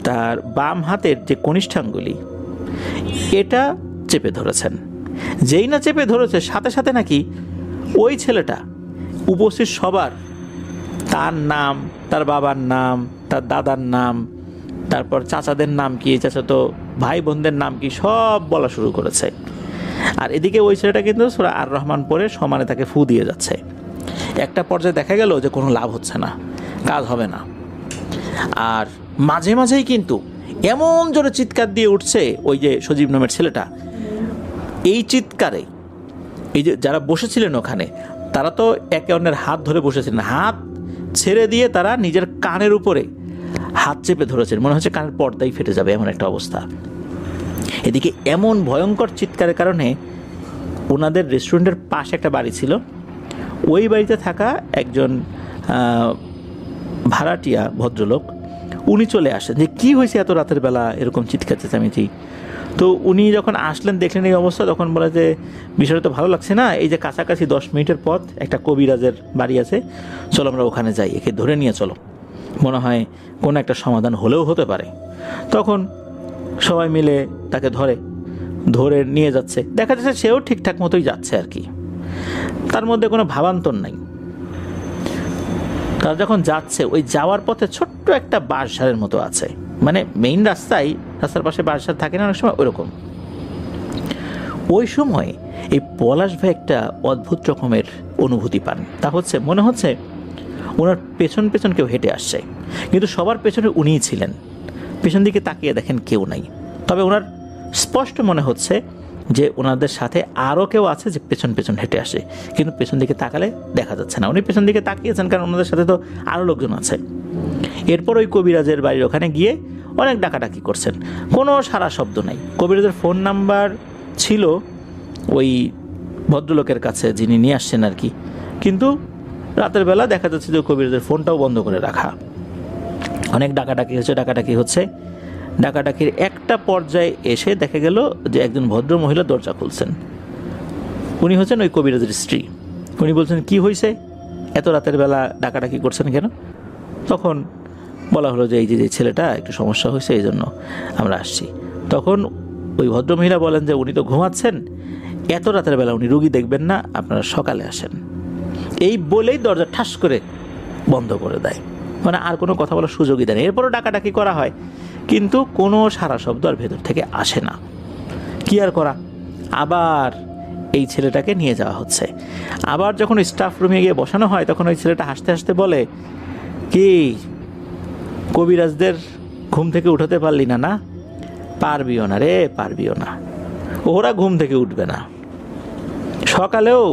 তার বাম হাতের যে কনিষ্ঠাঙ্গুলি, এটা চেপে ধরেছেন। যেই না চেপে ধরেছে, সাথে সাথে নাকি ওই ছেলেটা উপস্থিত সবার তার নাম, তার বাবার নাম, তার দাদার নাম, তারপর চাচাদের নাম কি, চাচাতো ভাই বোনদের নাম কি, সব বলা শুরু করেছে। আর এদিকে ওই ছেলেটা কিন্তু সূরা আর রহমান পড়ে সমানে তাকে ফু দিয়ে যাচ্ছে। একটা পর্যায়ে দেখা গেল যে কোনো লাভ হচ্ছে না, কাজ হবে না। আর মাঝে মাঝেই কিন্তু এমন জোরে চিৎকার দিয়ে উঠছে ওই যে সজীব নামের ছেলেটা, এই চিৎকারে এই যে যারা বসেছিলেন ওখানে, তারা তো একে অন্যের হাত ধরে বসেছিলেন, হাত ছেড়ে দিয়ে তারা নিজের কানের উপরে হাত চেপে ধরেছেন, মনে হচ্ছে কানের পর্দাই ফেটে যাবে, এমন একটা অবস্থা। এদিকে এমন ভয়ঙ্কর চিৎকারের কারণে ওনাদের রেস্টুরেন্টের পাশে একটা বাড়ি ছিল, ওই বাড়িতে থাকা একজন ভাড়াটিয়া ভদ্রলোক, উনি চলে আসেন যে কী হয়েছে এত রাতের বেলা এরকম চিৎকার চেঁচামেচি। তো উনি যখন আসলেন, দেখলেন এই অবস্থা, তখন বলে যে বিষয়টা তো ভালো লাগছে না, এই যে কাছাকাছি 10 মিনিটের পথ একটা কবিরাজের বাড়ি আছে, চলো আমরা ওখানে যাই, একে ধরে নিয়ে চলো, মনে হয় কোনো একটা সমাধান হলেও হতে পারে। তখন সবাই মিলে তাকে ধরে, ধরে নিয়ে যাচ্ছে, দেখা যাচ্ছে সেও ঠিকঠাক মতোই যাচ্ছে আর কি, তার মধ্যে কোনো ভাবান্তর নাই। তারা যখন যাচ্ছে ওই যাওয়ার পথে ছোট্ট একটা বাঁশঝাড়ের মতো আছে, মানে মেইন রাস্তার পাশে বাঁশঝাড় থাকে না অনেক সময়, ওইরকম। ওই সময় এই পলাশ ভাই একটা অদ্ভুত রকমের অনুভূতি পান। তা হচ্ছে মনে হচ্ছে ওনার পেছন পেছন কেউ হেঁটে আসছে, কিন্তু সবার পেছনে উনিই ছিলেন। পেছন দিকে তাকিয়ে দেখেন কেউ নাই, তবে ওনার স্পষ্ট মনে হচ্ছে যে ওনাদের সাথে আরও কেউ আছে যে পেছন পেছন হেঁটে আসে, কিন্তু পেছন দিকে তাকালে দেখা যাচ্ছে না। উনি পেছন দিকে তাকিয়েছেন কারণ ওনাদের সাথে তো আরও লোকজন আছে। এরপর ওই কবিরাজের বাড়ির ওখানে গিয়ে অনেক ডাকাডাকি করছেন, কোনো সারা শব্দ নাই। কবিরাজের ফোন নাম্বার ছিল ওই ভদ্রলোকের কাছে যিনি নিয়ে আসছেন আর কি, কিন্তু রাতের বেলা দেখা যাচ্ছে যে কবিরাজের ফোনটাও বন্ধ করে রাখা। অনেক ডাকাডাকি হচ্ছে। ডাকাডাকির একটা পর্যায়ে এসে দেখা গেল যে একজন ভদ্র মহিলা দরজা খুলছেন। উনি হচ্ছেন ওই কবিরাজের স্ত্রী। উনি বলছেন, কি হয়েছে, এত রাতের বেলা ডাকাডাকি করছেন কেন? তখন বলা হলো যে এই যে ছেলেটা একটু সমস্যা হয়েছে, এই জন্য আমরা আসছি। তখন ওই ভদ্রমহিলা বলেন যে উনি তো ঘুমাচ্ছেন, এত রাতের বেলা উনি রুগী দেখবেন না, আপনারা সকালে আসেন। এই বলেই দরজা ঠাস করে বন্ধ করে দেয়, মানে আর কোনো কথা বলার সুযোগই দেয় না। এরপরও ডাকাডাকি করা হয়, কিন্তু কোনো সারা শব্দ আর ভেতর থেকে আসে না। কি আর করা, আবার এই ছেলেটাকে নিয়ে যাওয়া হচ্ছে। আবার যখন স্টাফ রুমে গিয়ে বসানো হয়, তখন ওই ছেলেটা হাসতে হাসতে বলে, কি কবিরাজদের ঘুম থেকে উঠাতে পারলি না? না পারবিও না রে, পারবিও না, ওরা ঘুম থেকে উঠবে না, সকালেও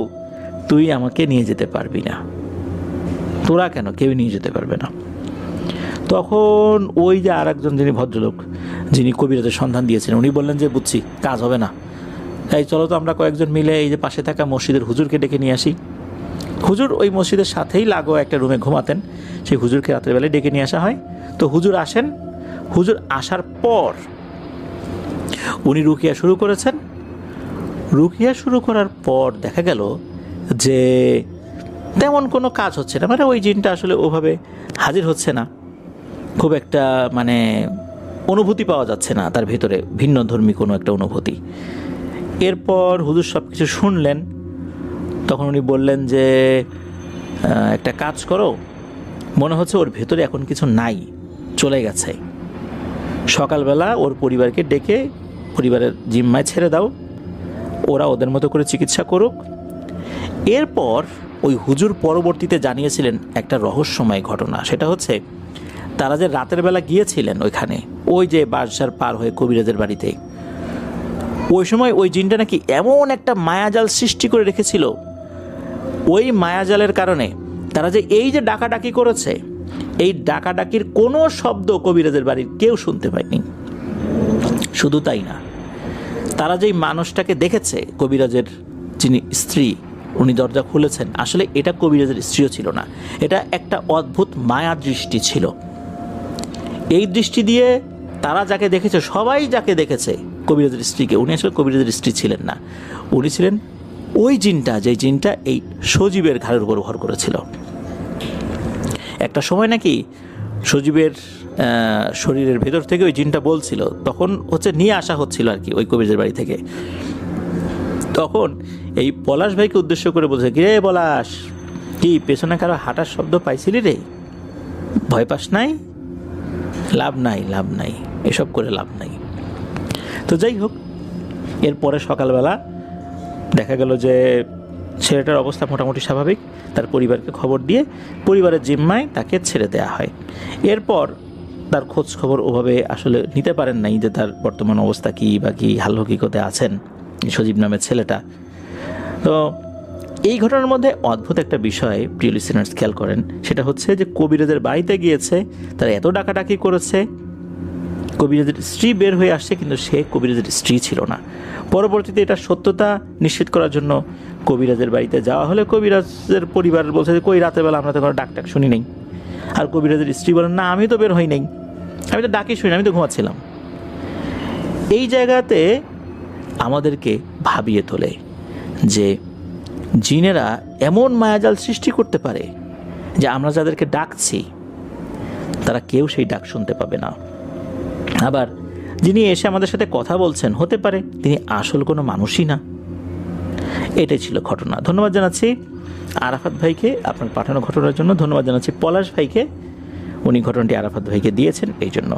তুই আমাকে নিয়ে যেতে পারবি না। তোরা কেন, কেউ নিয়ে যেতে পারবে না। তখন ওই যে আর একজন যিনি ভদ্রলোক, যিনি কবিরাজের সন্ধান দিয়েছিলেন, উনি বললেন যে বুঝছি, কাজ হবে না, এই চলো তো আমরা কয়েকজন মিলে এই যে পাশে থাকা মসজিদের হুজুরকে ডেকে নিয়ে আসি। হুজুর ওই মসজিদের সাথেই লাগো একটা রুমে ঘুমাতেন, সেই হুজুরকে রাতের বেলায় ডেকে নিয়ে আসা হয়। তো হুজুর আসেন। হুজুর আসার পর উনি রুকিয়া শুরু করেছেন। রুকিয়া শুরু করার পর দেখা গেল যে তেমন কোনো কাজ হচ্ছে না, মানে ওই জিনটা আসলে ওভাবে হাজির হচ্ছে না, খুব একটা মানে অনুভূতি পাওয়া যাচ্ছে না তার ভিতরে, ভিন্ন ধর্মী কোনো একটা অনুভূতি। এরপর হুজুর সব কিছু শুনলেন। তখন উনি বললেন যে একটা কাজ করো, মনে হচ্ছে ওর ভেতরে এখন কিছু নাই, চলে গেছে। সকালবেলা ওর পরিবারকে ডেকে পরিবারের জিম্মায় ছেড়ে দাও, ওরা ওদের মতো করে চিকিৎসা করুক। এরপর ওই হুজুর পরবর্তীতে জানিয়েছিলেন একটা রহস্যময় ঘটনা, সেটা হচ্ছে তারা যে রাতের বেলা গিয়েছিলেন ওইখানে, ওই যে বাঁশঝাড় পার হয়ে কবিরাজের বাড়িতে, ওই সময় ওই জিনটা নাকি এমন একটা মায়াজাল সৃষ্টি করে রেখেছিল, ওই মায়াজালের কারণে তারা যে এই যে ডাকাডাকি করেছে, এই ডাকাডাকির কোনো শব্দ কবিরাজের বাড়ির কেউ শুনতে পায়নি। শুধু তাই না, তারা যেই মানুষটাকে দেখেছে, কবিরাজের যিনি স্ত্রী, উনি দরজা খুলেছেন, আসলে এটা কবিরাজের স্ত্রীও ছিল না, এটা একটা অদ্ভুত মায়া দৃষ্টি ছিল। এই দৃষ্টি দিয়ে তারা যাকে দেখেছে, সবাই যাকে দেখেছে কবিরাজের স্ত্রীকে, উনি আসলে কবিরাজের স্ত্রী ছিলেন না, উনি ছিলেন ওই জিনটা, যে জিনটা এই সজীবের ঘাড়ের উপর ভর করেছিল। একটা সময় নাকি সজীবের শরীরের ভেতর থেকে ওই জিনটা বলছিল, তখন হচ্ছে নিয়ে আসা হচ্ছিল আর কি ওই কবিরাজের বাড়ি থেকে। তখন এই পলাশ ভাইকে উদ্দেশ্য করে বলছে, কি রে পলাশ, কি পেছনে কারো হাঁটার শব্দ পাইছিলি রে? ভয় পাস নাই? লাভ নাই, এসব করে লাভ নাই। তো যাই হোক, এরপরে সকালবেলা দেখা গেল যে ছেলেটার অবস্থা মোটামুটি স্বাভাবিক। তার পরিবারকে খবর দিয়ে পরিবারের জিম্মায় তাকে ছেড়ে দেওয়া হয়। এরপর তার খোঁজ খবর ওভাবে আসলে নিতে পারেন নাই যে তার বর্তমান অবস্থা কী বা কী হাল হকিকতে আছেন সজীব নামের ছেলেটা। তো এই ঘটনার মধ্যে অদ্ভুত একটা বিষয় প্রিয় লিসেনার্স খেয়াল করেন, সেটা হচ্ছে যে কবিরাজের বাড়িতে গিয়েছে, তারা এত ডাকাডাকি করেছে, কবিরাজের স্ত্রী বের হয়ে আসছে, কিন্তু সে কবিরাজের স্ত্রী ছিল না। পরবর্তীতে এটা সত্যতা নিশ্চিত করার জন্য কবিরাজের বাড়িতে যাওয়া হলে কবিরাজের পরিবার বলছে যে কই, রাতের বেলা আমরা তো কোনো ডাক শুনি নাই। আর কবিরাজের স্ত্রী বলেন, না আমি তো বের হই নাই, আমি তো ডাকি শুনি, আমি তো ঘুমাচ্ছিলাম। এই জায়গাতে আমাদেরকে ভাবিয়ে তোলে যে জিনেরা এমন মায়াজাল সৃষ্টি করতে পারে যে আমরা যাদেরকে ডাকছি তারা কেউ সেই ডাক শুনতে পাবে না। আবার যিনি এসে আমাদের সাথে কথা বলছেন হতে পারে তিনি আসল কোনো মানুষই না। এটাই ছিল ঘটনা। ধন্যবাদ জানাচ্ছি আরাফাত ভাইকে আপনার পাঠানো ঘটনার জন্য। ধন্যবাদ জানাচ্ছি পলাশ ভাইকে, উনি ঘটনাটি আরাফাত ভাইকে দিয়েছেন এই জন্য।